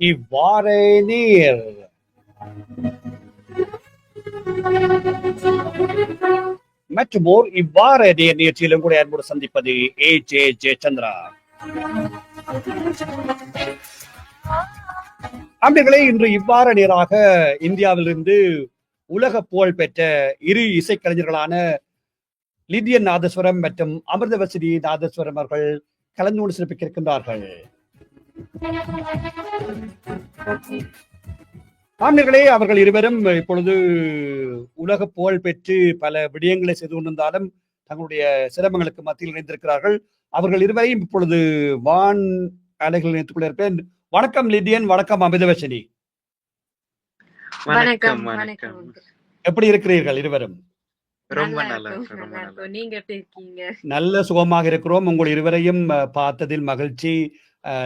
இவ்வாறே நீர் மற்றும் ஓர் இவ்வாறு நேர் நிகழ்ச்சியிலும் கூட அன்போடு சந்திப்பது ஜே சந்திரா. அன்பர்களே, இன்று இவ்வாறு நேராக இந்தியாவிலிருந்து உலக புகழ் பெற்ற இரு இசைக்கலைஞர்களான லிதியன் நாதஸ்வரம் மற்றும் அமிர்தவர்சினி நாதஸ்வரம் அவர்கள் கலந்து கொண்டு சிறப்பிக்க இருக்கின்றார்கள். ஆண்களே, அவர்கள் இருவரும் இப்பொழுது உலக புகழ் பெற்று பல விடயங்களை செய்து கொண்டிருந்தாலும் தங்களுடைய சிரமங்களுக்கு மத்தியில் இணைந்திருக்கிறார்கள். அவர்கள் இருவரையும் இப்பொழுது வான் அலைகள் இணைத்துக் கொள்ள இருப்பேன். வணக்கம் லிதியன், வணக்கம் அமிர்தவர்சினி. வணக்கம். எப்படி இருக்கிறீர்கள் இருவரும்? ரொம்ப நல்லா. நீங்க எப்படி இருக்கீங்க? நல்ல சுகமாக இருக்கிறோம். உங்கள் இருவரையும் பார்த்ததில் மகிழ்ச்சி.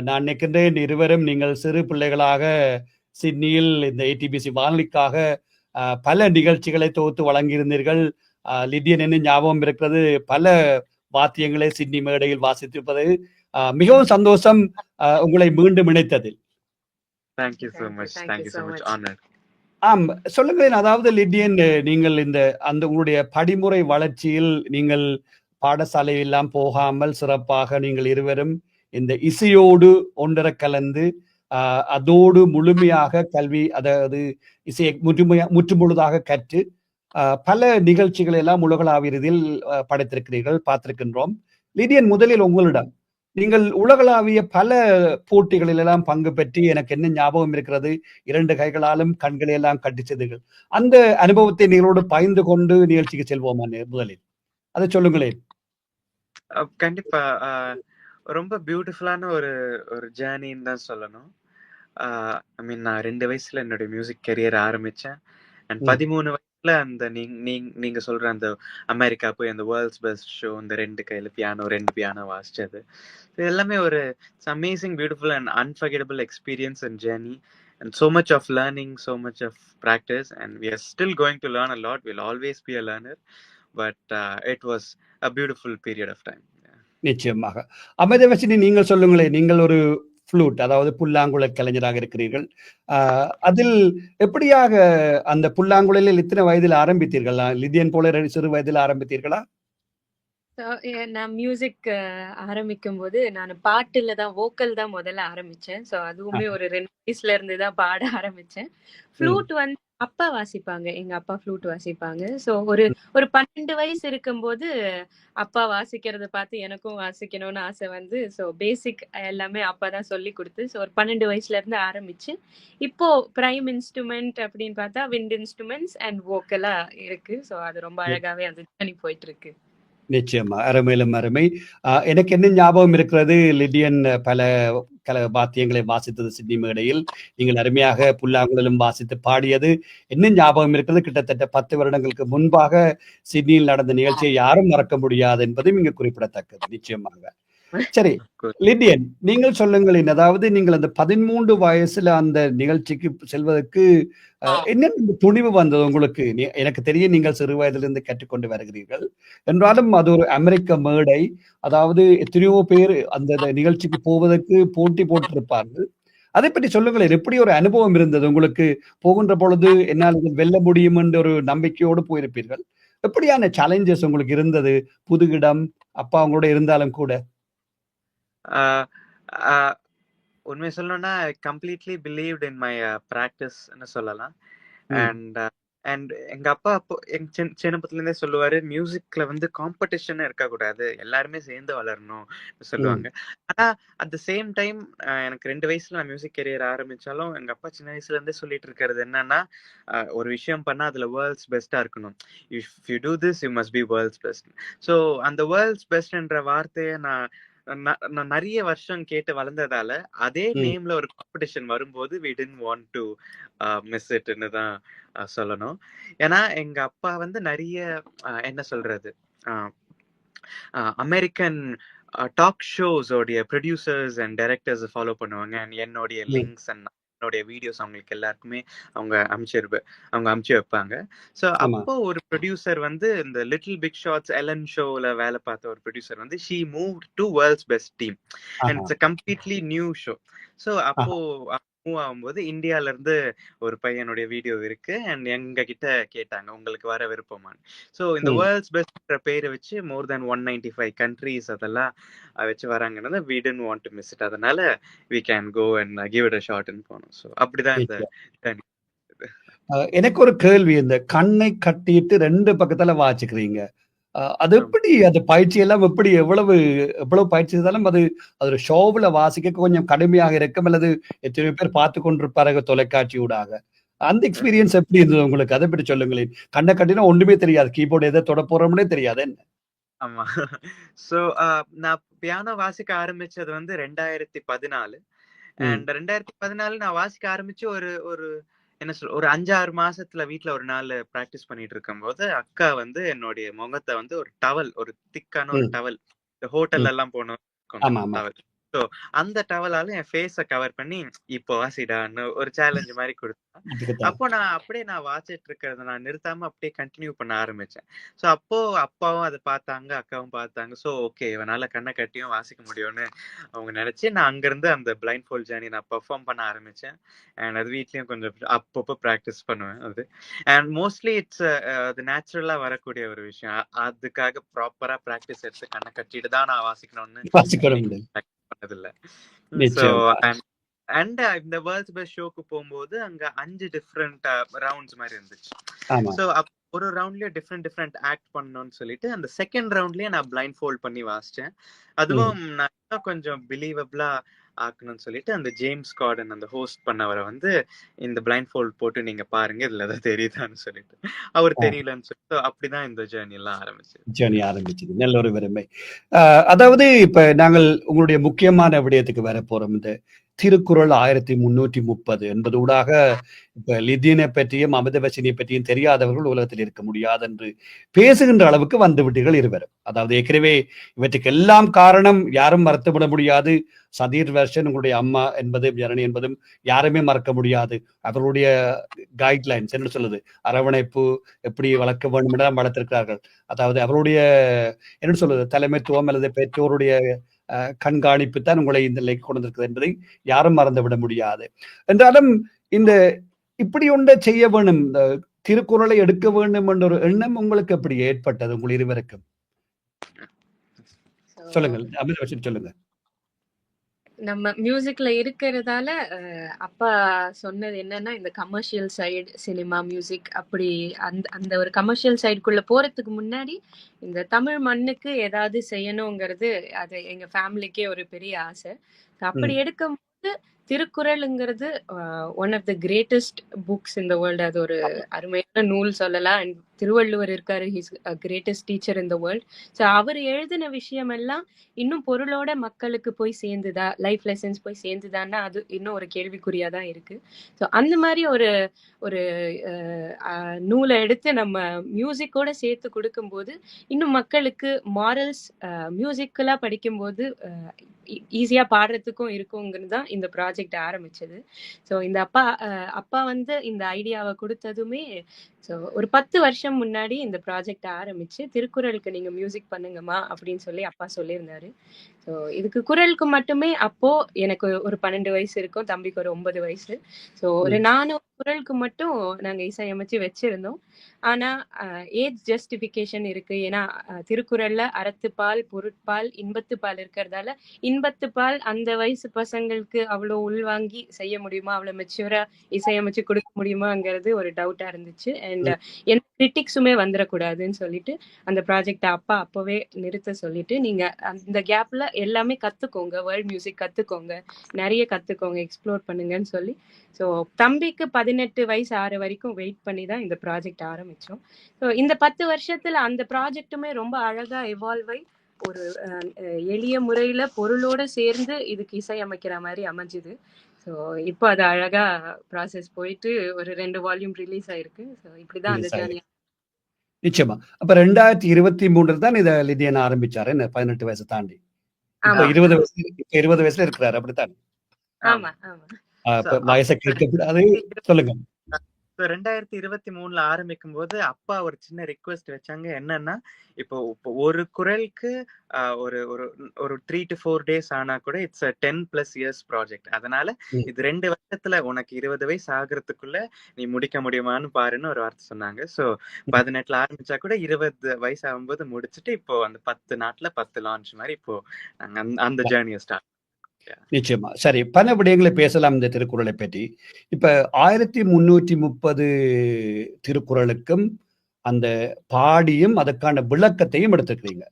நான் நினைக்கின்றேன் இருவரும் நீங்கள் சிறு பிள்ளைகளாக சிட்னியில் இந்த ஏடிபிசி வானொலிக்காக பல நிகழ்ச்சிகளை தொகுத்து வழங்கியிருந்தீர்கள். லிதியன் என்ன ஞாபகம் இருக்கிறது, பல வாத்தியங்களை சிட்னி மேடையில் வாசித்திருப்பது மிகவும் சந்தோஷம் உங்களை மீண்டும் இணைத்ததில். ஆம், சொல்லுங்களேன். அதாவது லிதியன், நீங்கள் அந்த உங்களுடைய படிமுறை வளர்ச்சியில் நீங்கள் பாடசாலை எல்லாம் போகாமல் சிறப்பாக நீங்கள் இருவரும் இந்த இசையோடு ஒன்றரை கலந்து அதோடு முழுமையாக கல்வி, அதாவது இசையை முற்றுமுழுதாக கற்று பல நிகழ்ச்சிகள் எல்லாம் உலகளாவியதில் படைத்திருக்கிறீர்கள், பார்த்திருக்கின்றோம். லிதியன், முதலில் உங்களிடம், நீங்கள் உலகளாவிய பல போட்டிகளில் எல்லாம் பங்கு பெற்று எனக்கு என்ன ஞாபகம் இருக்கிறது, 2 கைகளாலும் கண்களை எல்லாம் கட்டிச்சதுகள். அந்த அனுபவத்தை நீங்களோடு பகிர்ந்து கொண்டு நிகழ்ச்சிக்கு செல்வோமா முதலில்? அதை சொல்லுங்களேன். கண்டிப்பா. ரொம்ப பியூட்டிஃபுல்லான ஒரு ஜேர்னின்னு தான் சொல்லணும். ஐ மீன், நான் 2 வயசுல என்னுடைய மியூசிக் கெரியர் ஆரம்பிச்சேன். அண்ட் 13 வயசுல அந்த நீங்க சொல்ற அந்த அமெரிக்கா போய் அந்த வேர்ல்ட்ஸ் பெஸ்ட் ஷோ, இந்த 2 கையில பியானோ 2 பியானோ வாசிச்சது, இது எல்லாமே ஒரு amazing, beautiful and unforgettable experience and journey. And so much of learning, so much of practice, and we are still going to learn a lot. We'll always be a learner, but it was a beautiful period of time. நிச்சயமாக. அமிர்தவர்சினி, நீங்கள் சொல்லுங்களேன். நீங்கள் ஒரு flute, அதாவது புல்லாங்குழல் கலைஞராக இருக்கிறீர்கள். அதில் எப்படியாக அந்த புல்லாங்குழலில் இத்தனை வயதில் ஆரம்பித்தீர்களா? லிதியன் போல சிறு வயதில் ஆரம்பித்தீர்களா? நான் மியூசிக் ஆரம்பிக்கும் போது நான் பாட்டுல தான், வோக்கல் தான் முதல்ல ஆரம்பிச்சேன். ஸோ அதுவுமே ஒரு 2 வயசுல இருந்து தான் பாட ஆரம்பிச்சேன். ஃப்ளூட் வந்து அப்பா வாசிப்பாங்க, எங்க அப்பா ஃப்ளூட் வாசிப்பாங்க. ஸோ ஒரு 12 வயசு இருக்கும்போது அப்பா வாசிக்கிறத பார்த்து எனக்கும் வாசிக்கணும்னு ஆசை வந்து, ஸோ பேசிக் எல்லாமே அப்பா தான் சொல்லி கொடுத்து, ஸோ ஒரு 12 வயசுல இருந்து ஆரம்பிச்சு இப்போ பிரைம் இன்ஸ்ட்ருமெண்ட் அப்படின்னு பார்த்தா விண்ட் இன்ஸ்ட்ருமெண்ட்ஸ் அண்ட் வோக்கலா இருக்கு. ஸோ அது ரொம்ப அழகாவே அது பண்ணி போயிட்டு இருக்கு. நிச்சயமா, அருமையிலும் அருமை. எனக்கு என்ன ஞாபகம் இருக்கிறது, லிதியன் பல வாத்தியங்களை வாசித்தது சிட்னி மேடையில். நீங்கள் அருமையாக புல்லாங்குழலும் வாசித்து பாடியது என்ன ஞாபகம் இருக்கிறது. கிட்டத்தட்ட 10 வருடங்களுக்கு முன்பாக சிட்னியில் நடந்த நிகழ்ச்சியை யாரும் மறக்க முடியாது என்பதும் இங்கு குறிப்பிடத்தக்கது. நிச்சயமாக. சரி லிதியன், நீங்கள் சொல்லுங்களேன். அதாவது நீங்கள் அந்த 13 வயசுல அந்த நிகழ்ச்சிக்கு செல்வதற்கு என்ன துணிவு வந்தது உங்களுக்கு? எனக்கு தெரியும் நீங்கள் சிறு வயதிலிருந்து கற்றுக்கொண்டு வருகிறீர்கள் என்றாலும் அது ஒரு அமெரிக்க மேடை, அதாவது எத்தனையோ பேர் அந்த நிகழ்ச்சிக்கு போவதற்கு போட்டி போட்டிருப்பார்கள். அதை பற்றி சொல்லுங்களேன். எப்படி ஒரு அனுபவம் இருந்தது உங்களுக்கு? போகின்ற பொழுது என்னால் வெல்ல முடியும் என்ற ஒரு நம்பிக்கையோடு போயிருப்பீர்கள். எப்படியான சேலஞ்சஸ் உங்களுக்கு இருந்தது? புது இடம், அப்பா அவங்களோட இருந்தாலும் கூட. உண்மை சொல்லணும்னா கம்ப்ளீட்லி பிலீவ்ட் இன் மை ப்ராக்டிஸ்ன்னு சொல்லலாம். அண்ட் எங்க அப்பா அப்போ சின்னப்பத்துல இருந்தே சொல்லுவாரு, மியூசிக்ல வந்து காம்படிஷன் இருக்கக்கூடாது, எல்லாருமே சேர்ந்து வளரணும் சொல்லுவாங்க. ஆனா அட் த சேம் டைம் எனக்கு 2 வயசுல நான் மியூசிக் கெரியர் ஆரம்பிச்சாலும் எங்க அப்பா சின்ன வயசுல இருந்தே சொல்லிட்டு இருக்கிறது என்னன்னா, ஒரு விஷயம் பண்ணா அதுல வேர்ல்ட்ஸ் பெஸ்டா இருக்கணும். If you do this you must be world's best. So அந்த வேர்ல்ட்ஸ் பெஸ்ட்ன்ற வார்த்தையை நான் நிறைய வருஷம் கேட்டு வளர்ந்ததால அதே நேம்ல ஒரு காம்படிஷன் வரும்போது we didn't want to miss itன்னு தான் சொல்லணும். ஏன்னா எங்க அப்பா வந்து நிறைய என்ன சொல்றது, அமெரிக்கன் டாக் ஷோஸ் உடைய ப்ரொடியூசர்ஸ் அண்ட் டைரக்டர்ஸ் ஃபாலோ பண்ணுவாங்க. அண்ட் என்னுடைய லிங்க்ஸ் அண்ட் என்னுடைய வீடியோஸ் அவங்களுக்கு எல்லாருக்குமே அவங்க அமுச்சு வைப்பாங்க. ஸோ ஆமா. அப்போ ஒரு ப்ரொடியூசர் வந்து இந்த லிட்டில் பிக் ஷாட்ஸ் எலன் ஷோல வேலை பார்த்த ஒரு ப்ரொடியூசர் வந்து she move to world's best team and ஆஹா, it's a completely new show. So அப்போ ஆஹா. மூவ் ஆகும்போது இந்தியால இருந்து ஒரு பையனுடைய வீடியோ இருக்கு அண்ட் எங்க கிட்ட கேட்டாங்க உங்களுக்கு வர விருப்பமான்னு. ஸோ இந்த ம். வேர்ல்ட்ஸ் பெஸ்ட் பேரை வச்சு மோர் தென் 195 கண்ட்ரீஸ் அதெல்லாம் வச்சு வராங்கன்னா we didn't want to miss it. அதனால we can go and give it a shot ன்னு போனோம். ஸோ அப்படிதான் இந்த நிச்சயம். journey. எனக்கு ஒரு கேள்வி. இந்த கண்ணை கட்டிட்டு 2 பக்கத்துல வாசிக்கிறீங்க. அது ஆமா. எப்படி அந்த பயிற்சி எல்லாம் எப்படி எவ்வளவு பயிற்சி செய்தாலும் அது ஒரு ஷோவுல வாசிக்க கொஞ்சம் கடுமையாக இருக்கும், அல்லது எத்தனை பேர் பார்த்து கொண்டிருப்பார்கள் தொலைக்காட்சி ஊடாக. அந்த எக்ஸ்பீரியன்ஸ் எப்படி இருந்தது உங்களுக்கு? அதை பற்றி சொல்லுங்களேன். கண்ணை கட்டினா ஒண்ணுமே தெரியாது, கீபோர்டு எதை தொட போறோம்னே தெரியாது. என்ன? ஆமா. ஸோ நான் பியானோ வாசிக்க ஆரம்பிச்சது வந்து 2014 ம். அண்ட் 2014 நான் வாசிக்க ஆரம்பிச்சு ஒரு ஒரு என்ன சொல் ஒரு 5-6 மாசத்துல வீட்ல ஒரு நாள் பிராக்டிஸ் பண்ணிட்டு இருக்கும்போது அக்கா வந்து என்னுடைய முகத்தை வந்து ஒரு டவல், ஒரு திக்கான ஒரு ம். டவல், இந்த ம். ஹோட்டல்ல எல்லாம் போனோம் ஆமா, ஆமா. டவல். ஸோ அந்த டவலால என் ஃபேஸை கவர் பண்ணி இப்போ வாசிடான்னு ஒரு சேலஞ்ச் மாதிரி கொடுத்தா. இதுக்குத்தான். அப்போ நான் வாசிட்டு இருக்கிறத நான் நிறுத்தாம அப்படியே கண்டினியூ பண்ண ஆரம்பிச்சேன். ஸோ அப்போ அப்பாவும் அதை பார்த்தாங்க, அக்காவும் பார்த்தாங்க. ஸோ ஓகே இவனால கண்ணை கட்டியும் வாசிக்க முடியும்னு அவங்க நினைச்சு நான் அங்கிருந்து அந்த பிளைண்ட் ஃபோல்ட் ஜேர்னி நான் பெர்ஃபார்ம் பண்ண ஆரம்பிச்சேன். அண்ட் அது வீட்லயும் கொஞ்சம் அப்பப்போ ப்ராக்டிஸ் பண்ணுவேன் அது. அண்ட் மோஸ்ட்லி இட்ஸ் அது நேச்சுரலா வரக்கூடிய ஒரு விஷயம். அதுக்காக ப்ராப்பரா ப்ராக்டிஸ் எடுத்து கண்ணை கட்டிட்டு தான் நான் வாசிக்கணும்னு வாசிக்கணும் முடியும். பண்ணதில்ல. ஸோ நிச்சயமா. அண்ட் இந்த வேர்ல்ட்ஸ் பெஸ்ட் ஷோக்கு போகும்போது அங்க 5 டிஃப்ரெண்ட் ரவுண்ட்ஸ் மாதிரி இருந்துச்சு. ஆமா. ஸோ ஒரு ரவுண்ட்லயே டிஃப்ரெண்ட் ஆக்ட் பண்ணணும்னு சொல்லிட்டு அந்த செகண்ட் ரவுண்ட்லயே நான் பிளைண்ட் ஃபோல்ட் பண்ணி வாசிச்சேன். ம். அதுவும் நான் இன்னும் கொஞ்சம் பிலீவபிளா ஆக்கணும்னு சொல்லிட்டு அந்த ஜேம்ஸ் கார்டன் அந்த ஹோஸ்ட் பண்ணவரை வந்து இந்த பிளைண்ட் ஃபோல்ட் போட்டு நீங்க பாருங்க இதுல ஏதாவது தெரியுதான்னு சொல்லிட்டு அவர் ஆ. தெரியலன்னு சொல்லிட்டு அப்படிதான் இந்த ஜேர்னி எல்லாம் ஆரம்பிச்சது. ஜேர்னி ஆரம்பிச்சது. நல்ல ஒரு பெருமை. அதாவது இப்ப நாங்கள் உங்களுடைய முக்கியமான விடயத்துக்கு வர போறோம். இந்த திருக்குறள் 1330 என்பது ஊடாக இப்ப லிதியனை பற்றியும் அமிர்தவசினியை பற்றியும் தெரியாதவர்கள் உலகத்தில் இருக்க முடியாது என்று பேசுகின்ற அளவுக்கு வந்துவிட்டீர்கள் இருவரும். அதாவது ஏற்கனவே இவற்றுக்கு எல்லாம் காரணம் யாரும் மறுத்துவிட முடியாது. சதீர் வெர்ஷன் உங்களுடைய அம்மா என்பதும் ஜனனி என்பதும் யாருமே மறக்க முடியாது. அவர்களுடைய கைட்லைன்ஸ் என்ன சொல்லுது, அரவணைப்பு எப்படி வளர்க்க வேண்டும் என்றும் வளர்த்திருக்கிறார்கள். அதாவது அவருடைய என்ன சொல்லுது தலைமைத்துவம் அல்லது பெற்றோருடைய கண்காணிப்பு தான் உங்களை இந்த நிலைக்கு கொண்டு வந்திருக்கிறது என்பதை யாரும் மறந்துவிட முடியாது. என்றாலும் இந்த இப்படி ஒன்றை செய்ய வேணும், இந்த திருக்குறளை எடுக்க வேண்டும் என்ற ஒரு எண்ணம் உங்களுக்கு எப்படி ஏற்பட்டது உங்கள் இருவருக்கும்? சொல்லுங்கள், அமிர்தவர்ஷன் சொல்லுங்க. நம்ம மியூசிக்ல இருக்கிறதால அப்பா சொன்னது என்னன்னா இந்த கமர்ஷியல் சைடு சினிமா மியூசிக் அப்படி அந்த ஒரு கமர்ஷியல் சைடுக்குள்ள போறதுக்கு முன்னாடி இந்த தமிழ் மண்ணுக்கு ஏதாவது செய்யணுங்கிறது அது எங்க ஃபேமிலிக்கே ஒரு பெரிய ஆசை. அப்படி எடுக்கும்போது திருக்குறளுங்கிறது one of the greatest books in the world. அது ஒரு அருமையான நூல் சொல்லலாம். அண்ட் திருவள்ளுவர் இருக்காரு, his greatest teacher in the world. So அவர் எழுதின விஷயம் எல்லாம் இன்னும் பொருளோட மக்களுக்கு போய் சேர்ந்துதா, லைஃப் லெசன்ஸ் போய் சேர்ந்துதான்னா அது இன்னும் ஒரு கேள்விக்குறியா தான் இருக்கு. ஸோ அந்த மாதிரி ஒரு ஒரு நூலை எடுத்து நம்ம மியூசிக்கோட சேர்த்து கொடுக்கும்போது இன்னும் மக்களுக்கு மாரல்ஸ் மியூசிக்கலா படிக்கும்போது ஈஸியா பாடுறதுக்கும் இருக்குங்கிறது தான் இந்த ப்ராஜெக்ட் ஆரம்பிச்சது. ஸோ இந்த அப்பா வந்து இந்த ஐடியாவை கொடுத்ததுமே ஸோ ஒரு 10 வருஷம் முன்னாடி இந்த ப்ராஜெக்ட் ஆரம்பிச்சு திருக்குறளுக்கு நீங்க மியூசிக் பண்ணுங்கம்மா அப்படின்னு சொல்லி அப்பா சொல்லியிருந்தாரு. ஸோ இதுக்கு குரலுக்கு மட்டுமே அப்போ எனக்கு ஒரு 12 வயசு இருக்கும், தம்பிக்கு ஒரு 9 வயசு. ஸோ ஒரு 400 குரலுக்கு மட்டும் நாங்க இசையமைச்சு வச்சிருந்தோம். ஆனா ஏஜ் ஜஸ்டிபிகேஷன் இருக்கு. ஏன்னா திருக்குறள்ல அறத்துப்பால் பொருட்பால் இன்பத்துப்பால் இருக்கிறதால இன்பத்துப்பால் அந்த வயசு பசங்களுக்கு அவ்வளோ உள்வாங்கி செய்ய முடியுமா, அவ்வளவு மெச்சூரா இசையமைச்சு கொடுக்க முடியுமாங்கிறது ஒரு டவுட்டா இருந்துச்சு. அண்ட் எந்த கிரிட்டிக்ஸுமே வந்துடக்கூடாதுன்னு சொல்லிட்டு அந்த ப்ராஜெக்ட் அப்பா அப்பவே நிறுத்த சொல்லிட்டு நீங்க அந்த கேப்ல எல்லாமே கத்துக்கோங்க, வேர்ல்ட் மியூசிக் கத்துக்கோங்க, நிறைய கத்துக்கோங்க, எக்ஸ்ப்ளோர் பண்ணுங்கன்னு சொல்லி. ஸோ தம்பிக்கு 18 வயசு ஆறு வரைக்கும் வெயிட் பண்ணி தான் இந்த ப்ராஜெக்ட் ஆரம்பிச்சோம். ஸோ இந்த 10 வருஷத்துல அந்த ப்ராஜெக்ட்டுமே ரொம்ப அழகா எவால்வ் ஆகி ஒரு எளிய முறையில பொருளோட சேர்ந்து இதுக்கு இசை அமைக்கிற மாதிரி அமைஞ்சுது. ஸோ இப்போ அது அழகா ப்ராசஸ் போயிட்டு ஒரு 2 வால்யூம் ரிலீஸ் ஆயிருக்கு. ஸோ இப்படிதான் அந்த ஜேர்னி. நிச்சயமா. அப்ப 2023 தான் இதை லிதியன் ஆரம்பிச்சாரு 18 வயசு தாண்டி. இப்ப 20 வயசுல இருக்கிறாரு, அப்படித்தான்? ஆமா ஆமா. So, இப்ப வயசை அப்ப கேட்கக்கூடாது. சொல்லுங்க. 2023ல ஆரம்பிக்கும்போது அப்பா ஒரு சின்ன ரிக்வெஸ்ட் வச்சாங்க. என்னன்னா, இப்போ இப்போ ஒரு குரலுக்கு ஒரு ஒரு ஒரு 3 to 4 டேஸ் ஆனா கூட இட்ஸ் a 10+ இயர்ஸ் ப்ராஜெக்ட். அதனால ம். இது 2 வருஷத்துல உனக்கு 20 வயசு ஆகுறதுக்குள்ள நீ முடிக்க முடியுமான்னு பாருன்னு ஒரு வார்த்தை சொன்னாங்க. ஸோ ம். 18ல ஆரம்பிச்சா கூட 20 வயசு ஆகும்போது முடிச்சுட்டு இப்போ அந்த 10 நாட்ல 10 லான்ச் மாதிரி இப்போ நாங்க அந்த ஜேர்னியை ஸ்டார்ட். நிச்சயமா. சரி, பல விடயங்களை பேசலாம் இந்த திருக்குறளை பற்றி. இப்ப 1330 திருக்குறளுக்கும் அந்த பாடியும் அதற்கான விளக்கத்தையும் எடுத்துக்கிறீங்க.